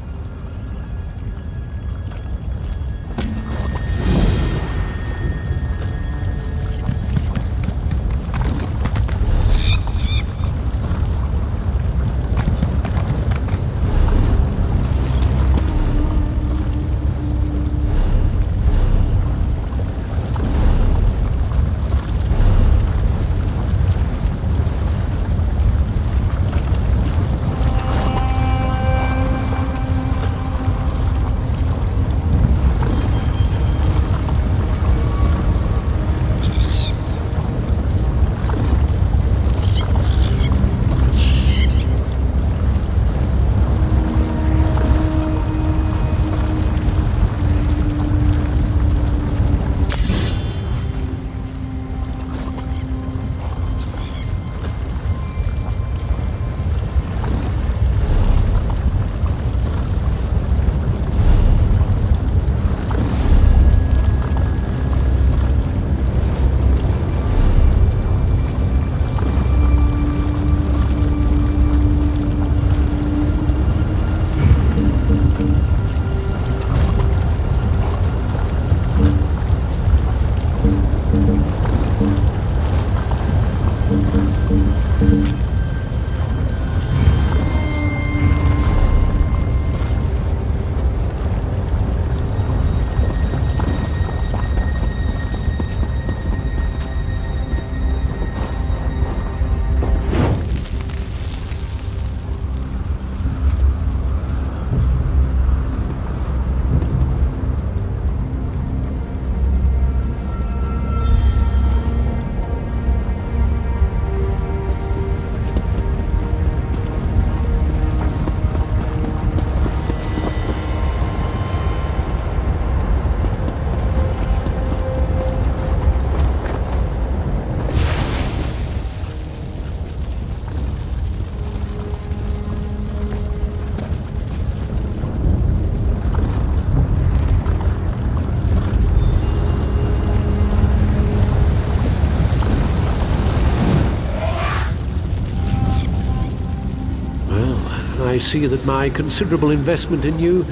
I see that my considerable investment in you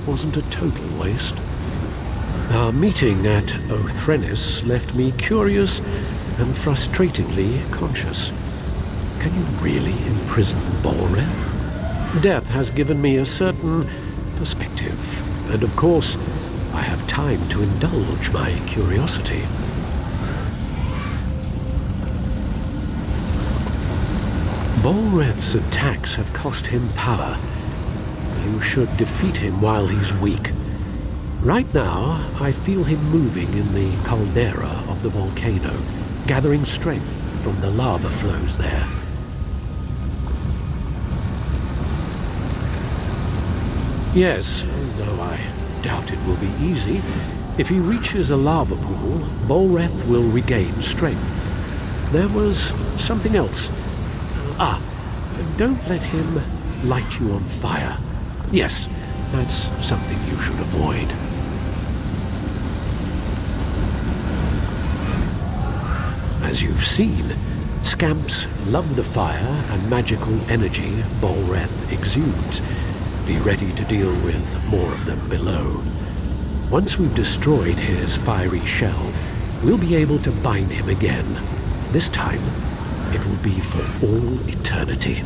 wasn't a total waste. Our meeting at Othrenis left me curious and frustratingly conscious. Can you really imprison Balreth? Death has given me a certain perspective, and of course, I have time to indulge my curiosity. Balreth's attacks have cost him power. You should defeat him while he's weak. Right now, I feel him moving in the caldera of the volcano, gathering strength from the lava flows there. Yes, though I doubt it will be easy. If he reaches a lava pool, Balreth will regain strength. There was something else. Don't let him light you on fire. Yes, that's something you should avoid. As you've seen, Scamps love the fire and magical energy Bolreth exudes. Be ready to deal with more of them below. Once we've destroyed his fiery shell, we'll be able to bind him again. This time, it will be for all eternity.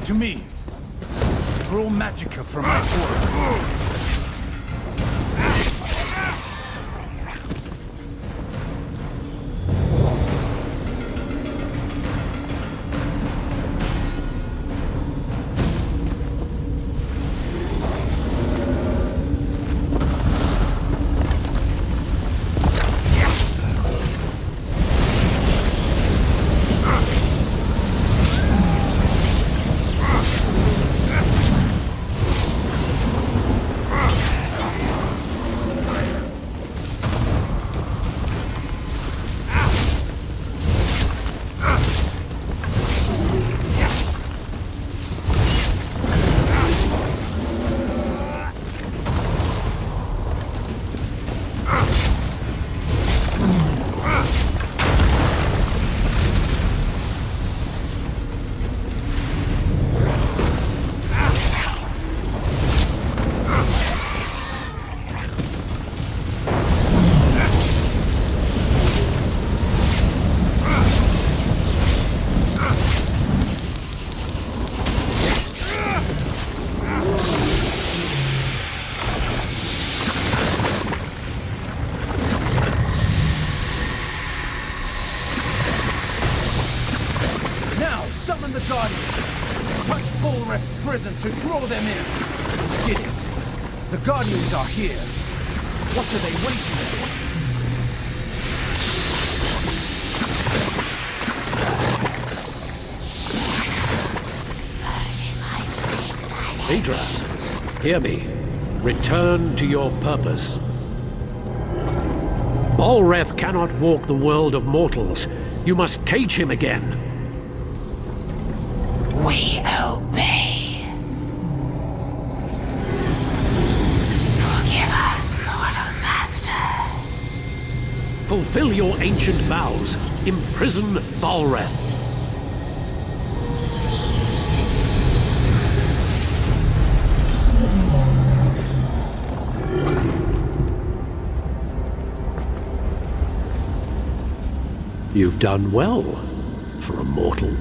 To me, throw magicka from my aura. Summon the Guardian! Touch Bolreth's prison to draw them in! Get it! The Guardians are here! What are they waiting for? Adra, hear me. Return to your purpose. Bolreth cannot walk the world of mortals. You must cage him again. We obey. Forgive us, mortal master. Fulfill your ancient vows. Imprison Bolreth. You've done well for a mortal.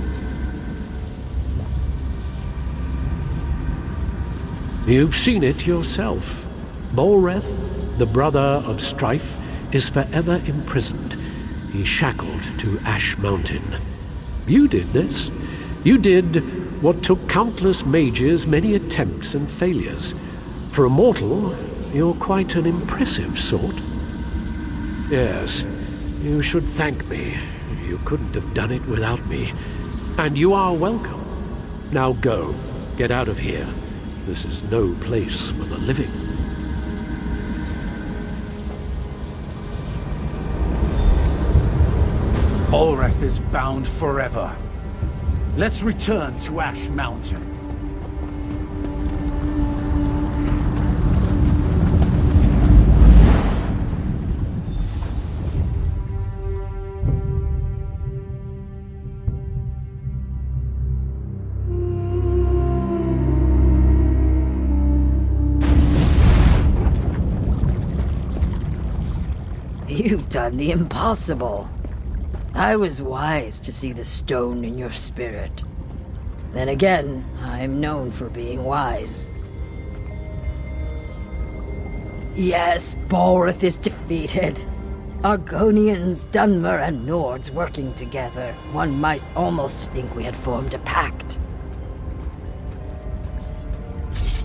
You've seen it yourself. Bolreth, the brother of strife, is forever imprisoned. He's shackled to Ash Mountain. You did this. You did what took countless mages many attempts and failures. For a mortal, you're quite an impressive sort. Yes, you should thank me. You couldn't have done it without me. And you are welcome. Now go. Get out of here. This is no place for the living. Bolreth is bound forever. Let's return to Ash Mountain. You've done the impossible. I was wise to see the stone in your spirit. Then again, I'm known for being wise. Yes, Bolreth is defeated. Argonians, Dunmer, and Nords working together. One might almost think we had formed a pact.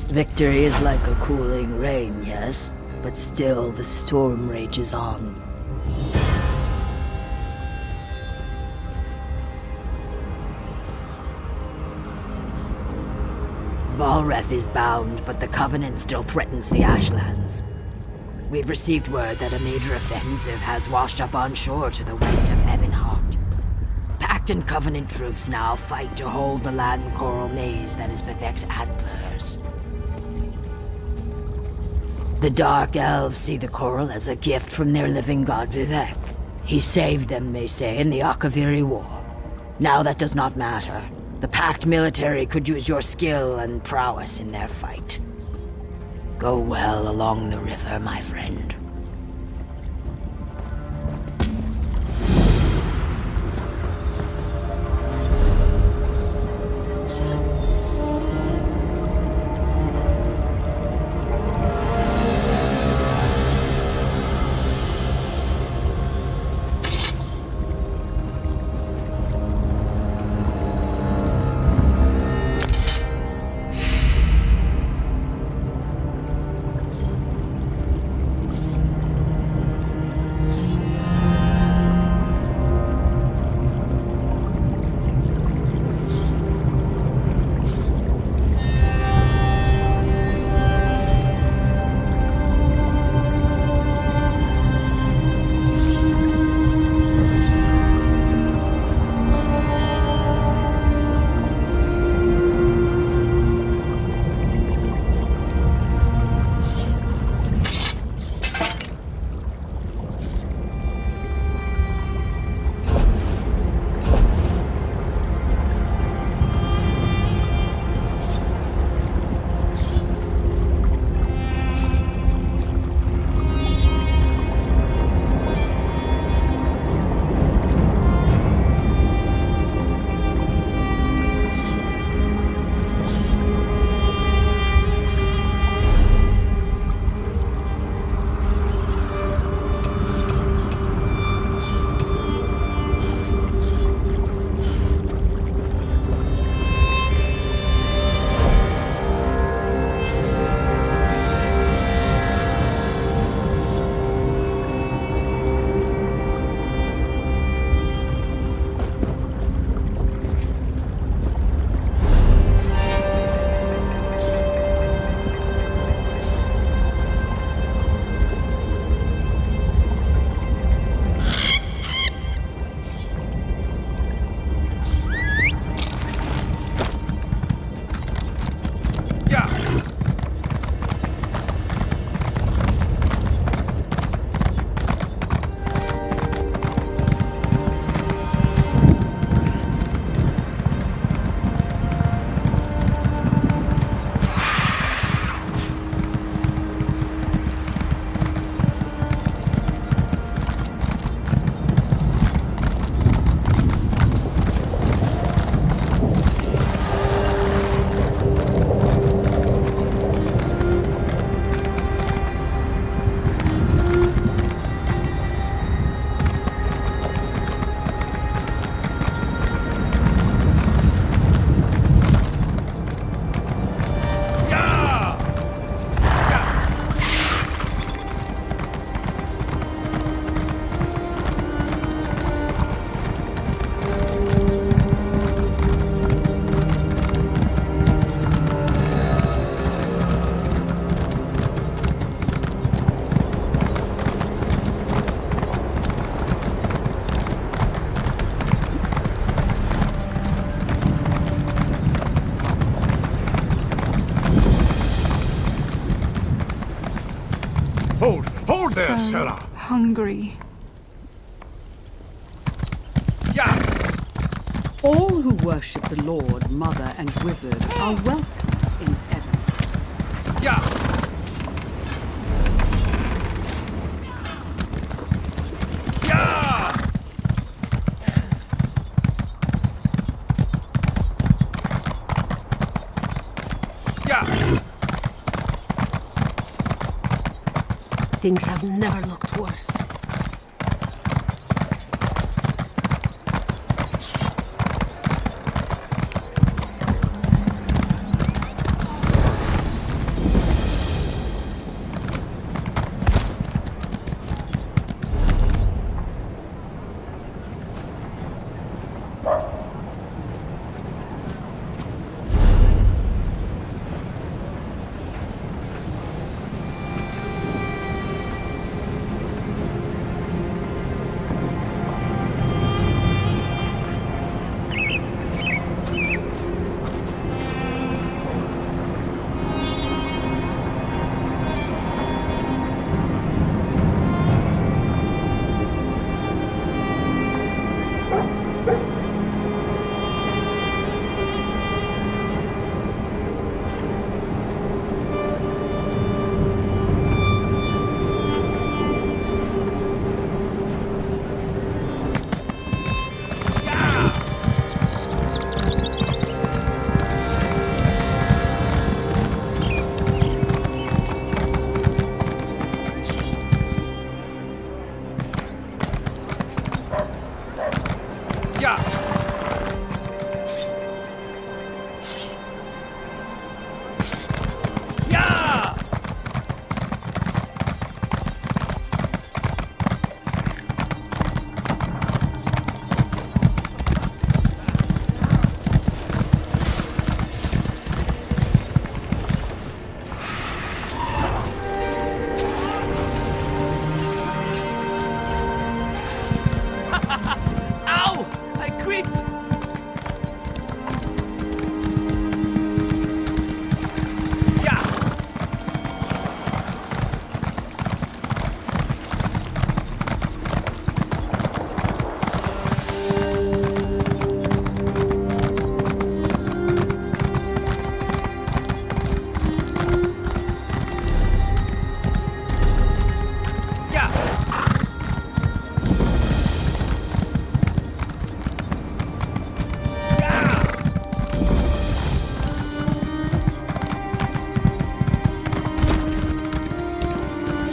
Victory is like a cooling rain, yes? But still, the storm rages on. Balreth is bound, but the Covenant still threatens the Ashlands. We've received word that a major offensive has washed up on shore to the west of Ebonheart. Pact and Covenant troops now fight to hold the land coral maze that is Vivec's antlers. The Dark Elves see the coral as a gift from their living god Vivec. He saved them, they say, in the Akaviri War. Now that does not matter. The Pact military could use your skill and prowess in their fight. Go well along the river, my friend. Hold there, Sarah. Hungry. All who worship the Lord, Mother, and Wizard are welcome in heaven. Things have never looked worse.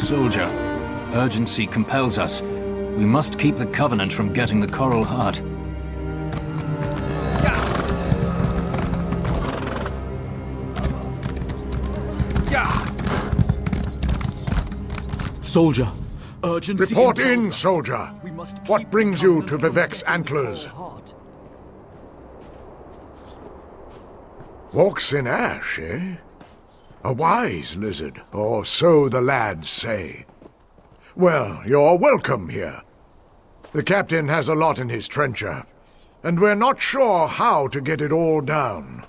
Soldier, urgency compels us. We must keep the Covenant from getting the Coral Heart. Soldier, urgency. Report in, soldier. What brings you to Vivek's Antlers? Walks in ash, eh? A wise lizard, or so the lads say. Well, you're welcome here. The captain has a lot in his trencher, and we're not sure how to get it all down.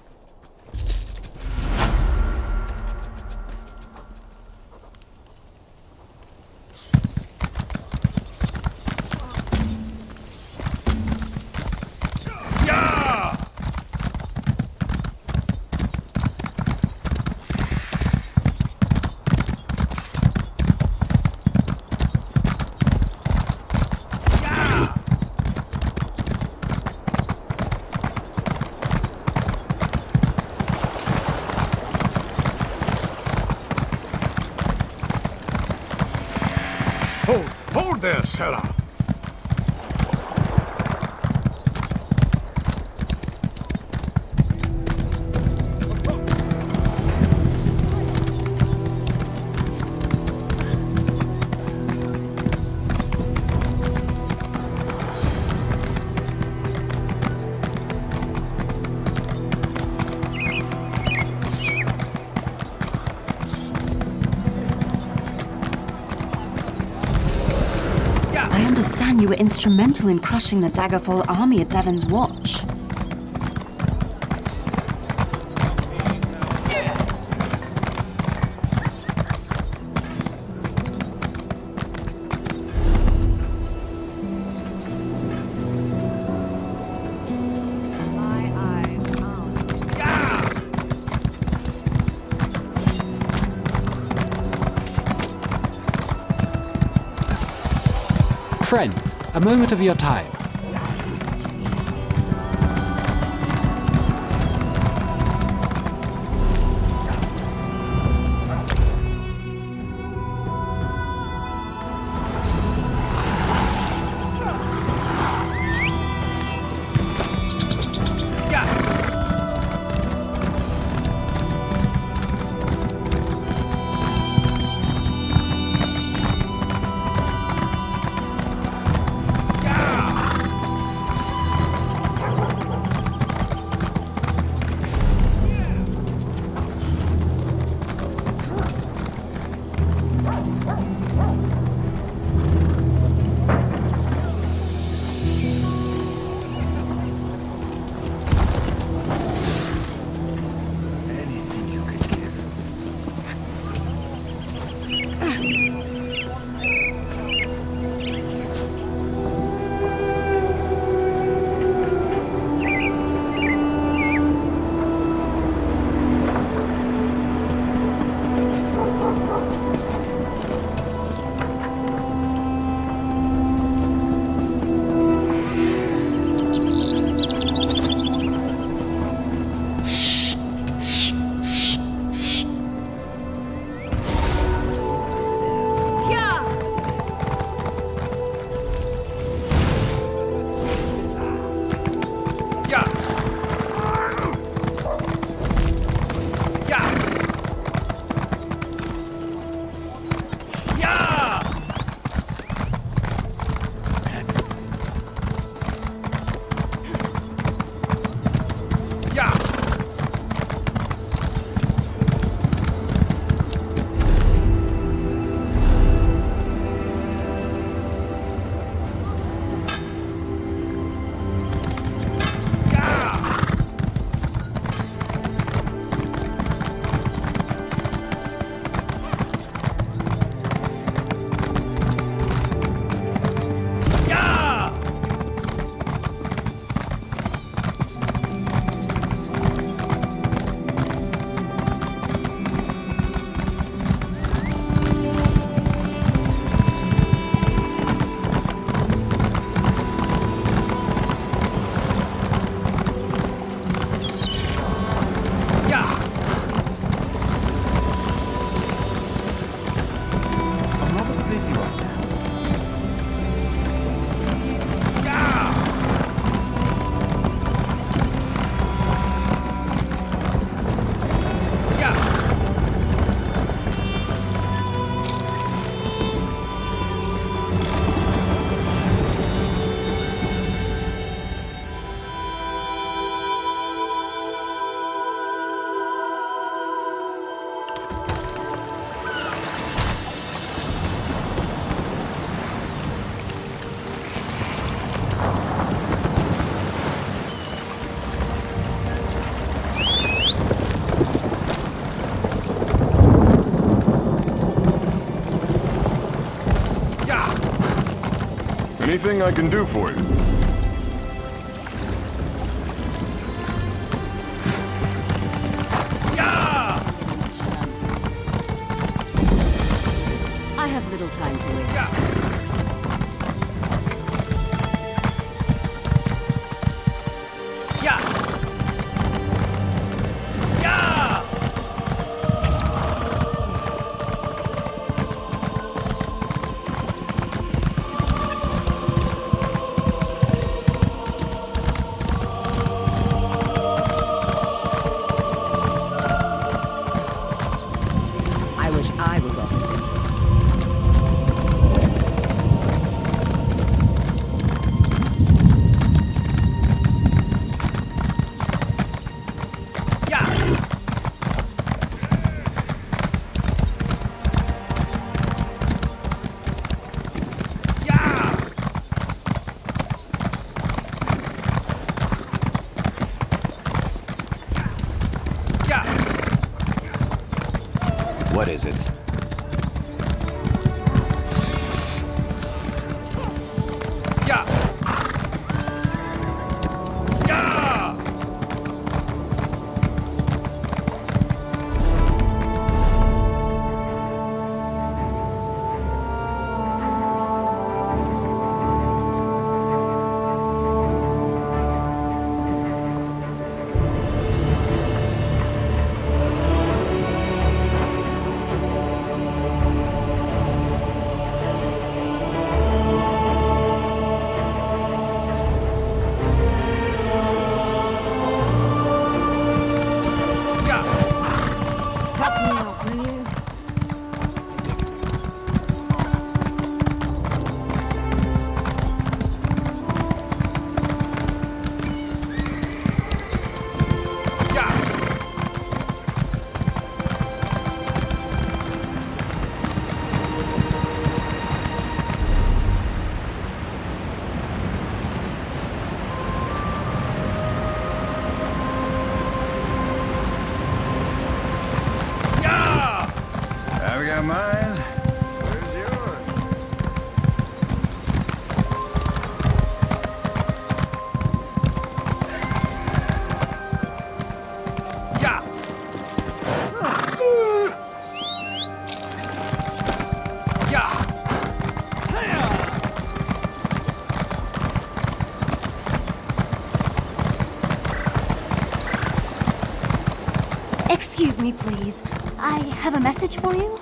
Hold there, Sarah. I understand you were instrumental in crushing the Daggerfall army at Davon's Watch. Friend, a moment of your time. Anything I can do for you? I have little time to waste. I wish I was off adventure. What is it? I've got mine. Where's yours? Excuse me, please. I have a message for you.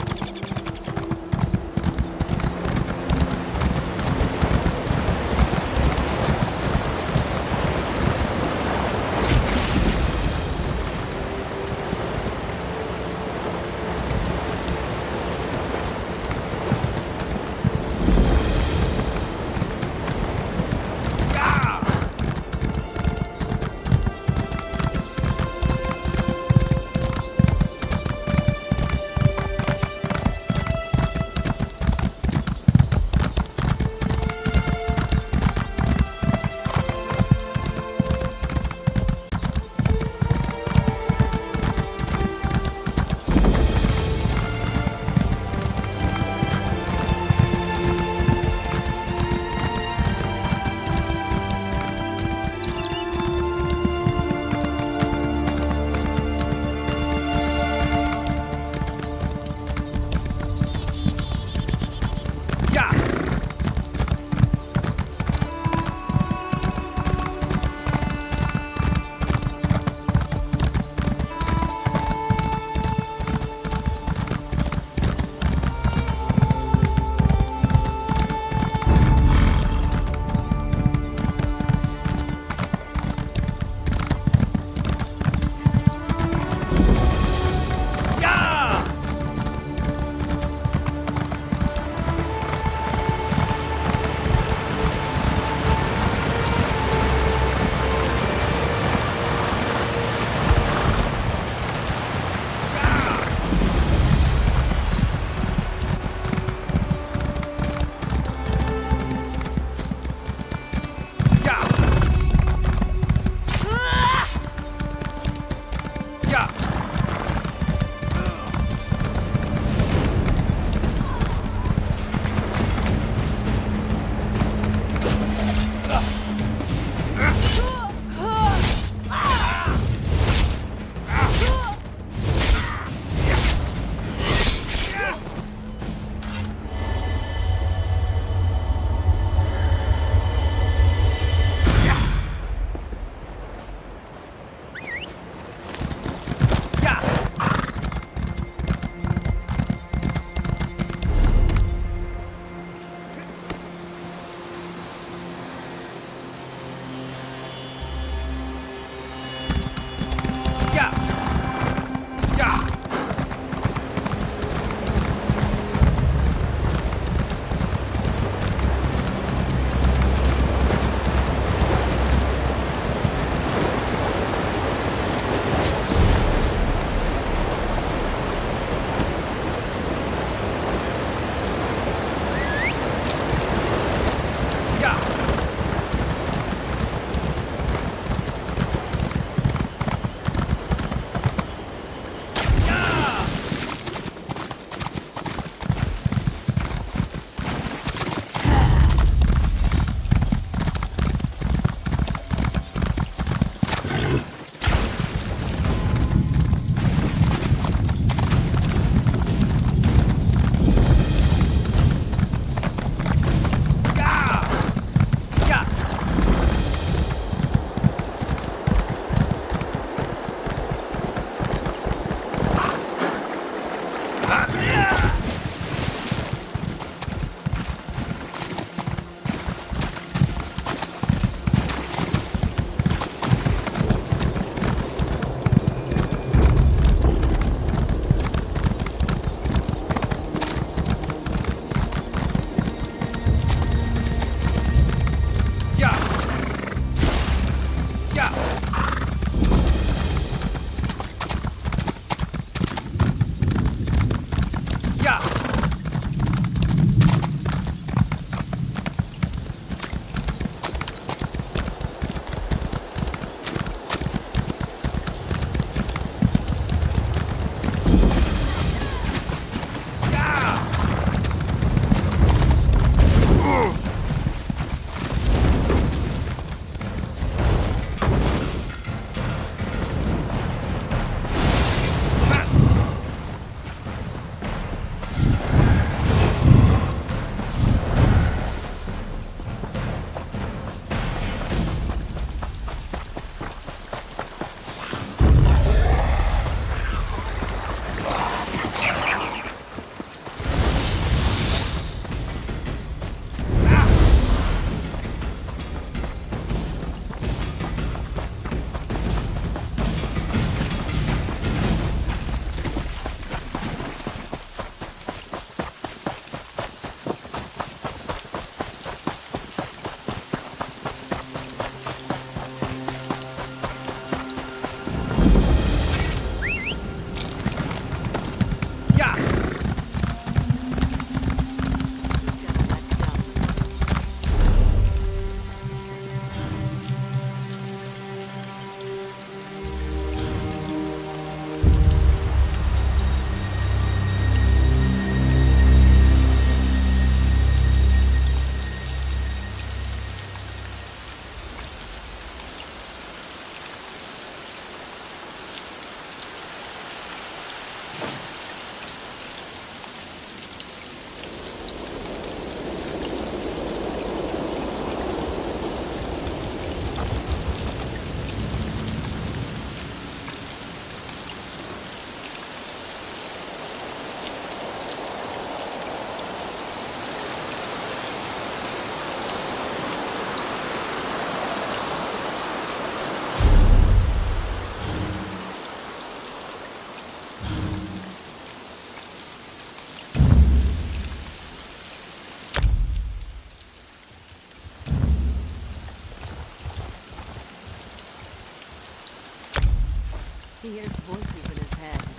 There's voices in his head.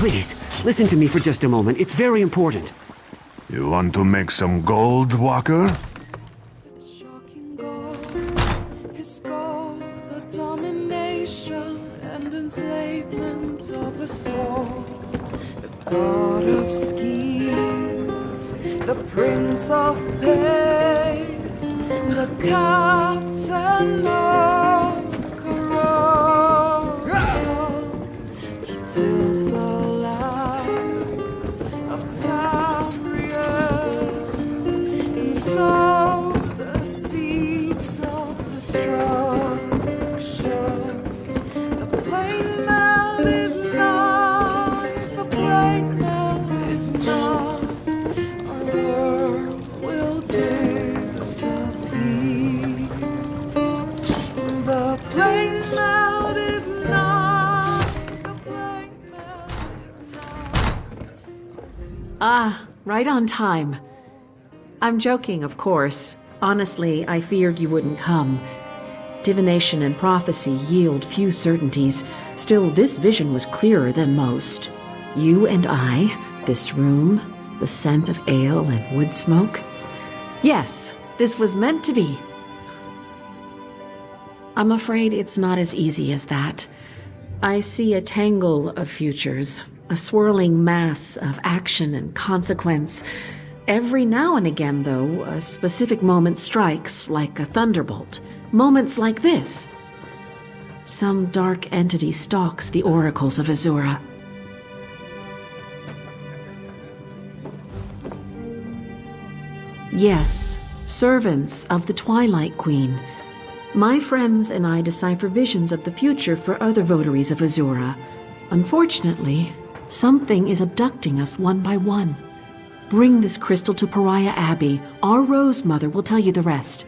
Please, listen to me for just a moment. It's very important. You want to make some gold, Walker? His goal, the domination and enslavement of a soul. The god of schemes, the prince of pain, the captain of corruption. He tills the land of Tamriel and sows the seeds of destruction. The plain man is not, the plain man is not. Our world will disappear. The plain man is not, the plain man is not. Ah, right on time. I'm joking, of course. Honestly, I feared you wouldn't come. Divination and prophecy yield few certainties. Still, this vision was clearer than most. You and I, this room, the scent of ale and wood smoke. Yes, this was meant to be. I'm afraid it's not as easy as that. I see a tangle of futures, a swirling mass of action and consequence. Every now and again, though, a specific moment strikes like a thunderbolt. Moments like this. Some dark entity stalks the oracles of Azura. Yes, servants of the Twilight Queen. My friends and I decipher visions of the future for other votaries of Azura. Unfortunately, something is abducting us one by one. Bring this crystal to Pariah Abbey. Our Rose Mother will tell you the rest.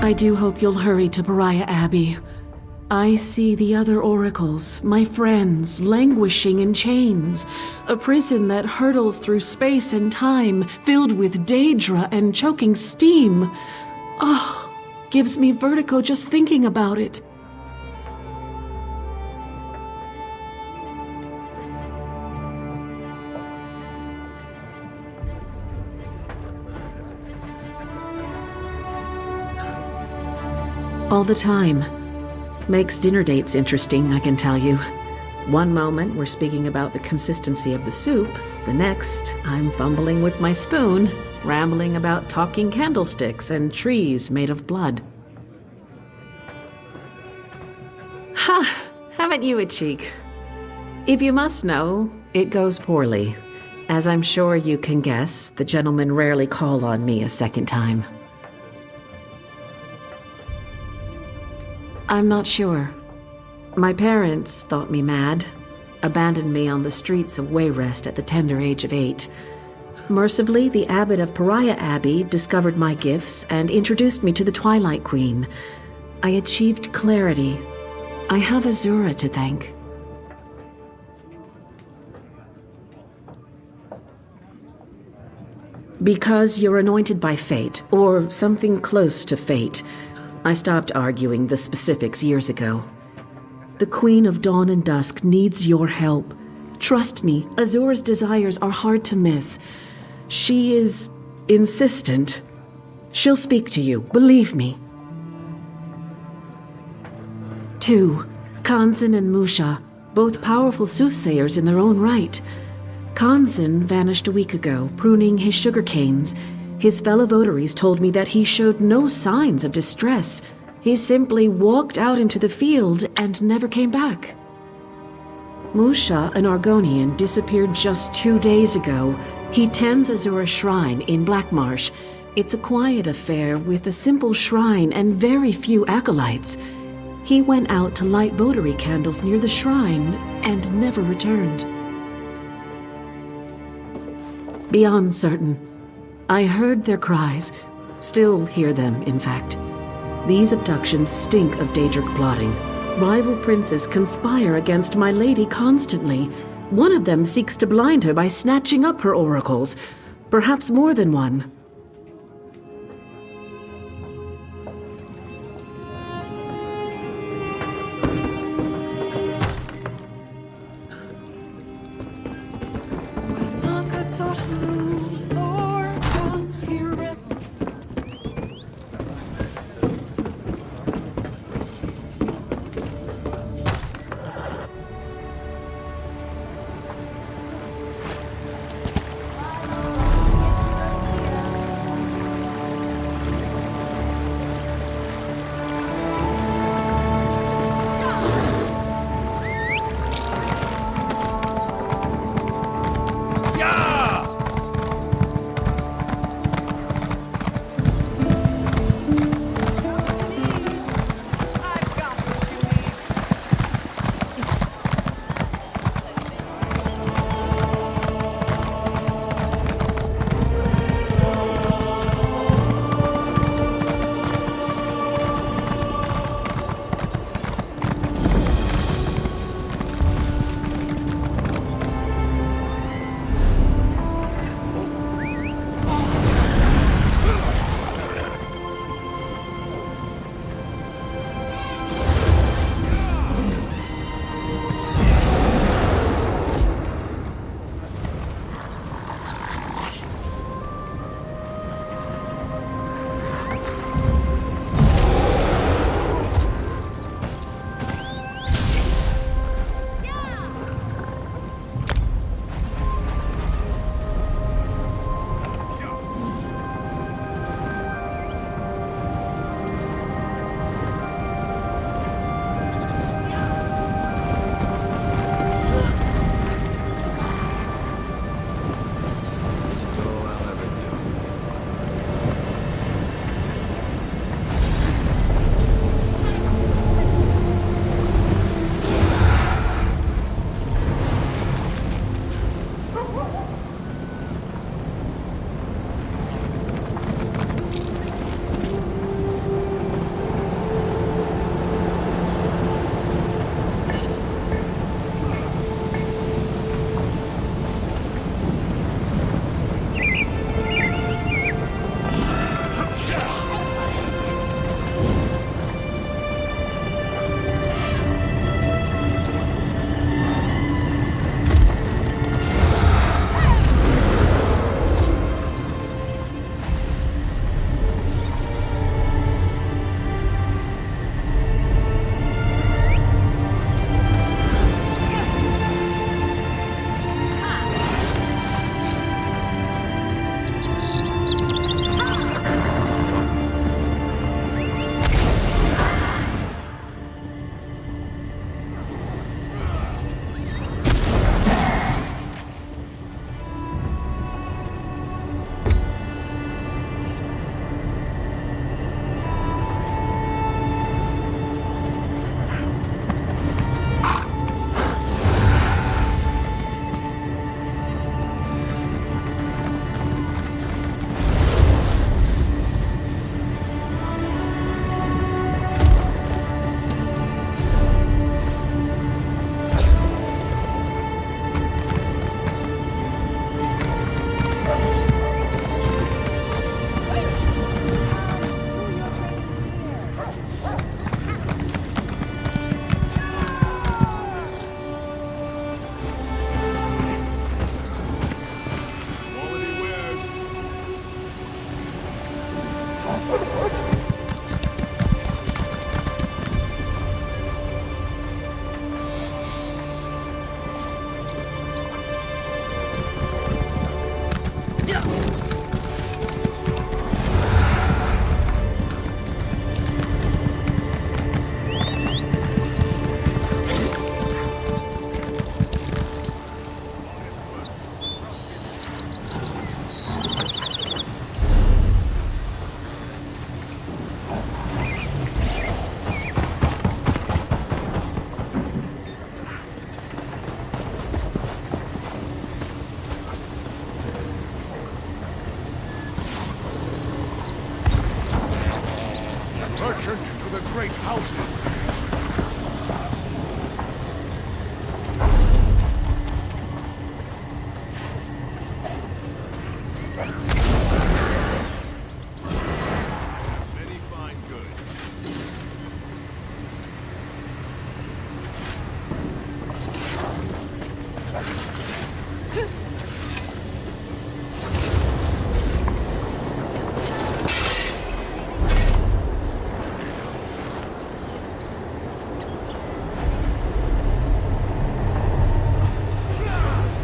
I do hope you'll hurry to Pariah Abbey. I see the other oracles, my friends, languishing in chains. A prison that hurtles through space and time, filled with Daedra and choking steam. Oh, gives me vertigo just thinking about it. All the time. Makes dinner dates interesting, I can tell you. One moment we're speaking about the consistency of the soup, the next I'm fumbling with my spoon, rambling about talking candlesticks and trees made of blood. Ha! Haven't you a cheek? If you must know, it goes poorly. As I'm sure you can guess, the gentlemen rarely call on me a second time. I'm not sure. My parents thought me mad, abandoned me on the streets of Wayrest at the tender age of 8. Mercifully, the abbot of Pariah Abbey discovered my gifts and introduced me to the Twilight Queen. I achieved clarity. I have Azura to thank. Because you're anointed by fate, or something close to fate. I stopped arguing the specifics years ago. The Queen of Dawn and Dusk needs your help. Trust me, Azura's desires are hard to miss. She is insistent. She'll speak to you, believe me. 2. Khanzin and Musha, both powerful soothsayers in their own right. Khanzin vanished a week ago, pruning his sugar canes. His fellow votaries told me that he showed no signs of distress. He simply walked out into the field and never came back. Musha, an Argonian, disappeared just 2 days ago. He tends Azura's shrine in Blackmarsh. It's a quiet affair with a simple shrine and very few acolytes. He went out to light votary candles near the shrine and never returned. Beyond certain. I heard their cries. Still hear them, in fact. These abductions stink of Daedric plotting. Rival princes conspire against my lady constantly. One of them seeks to blind her by snatching up her oracles. Perhaps more than one.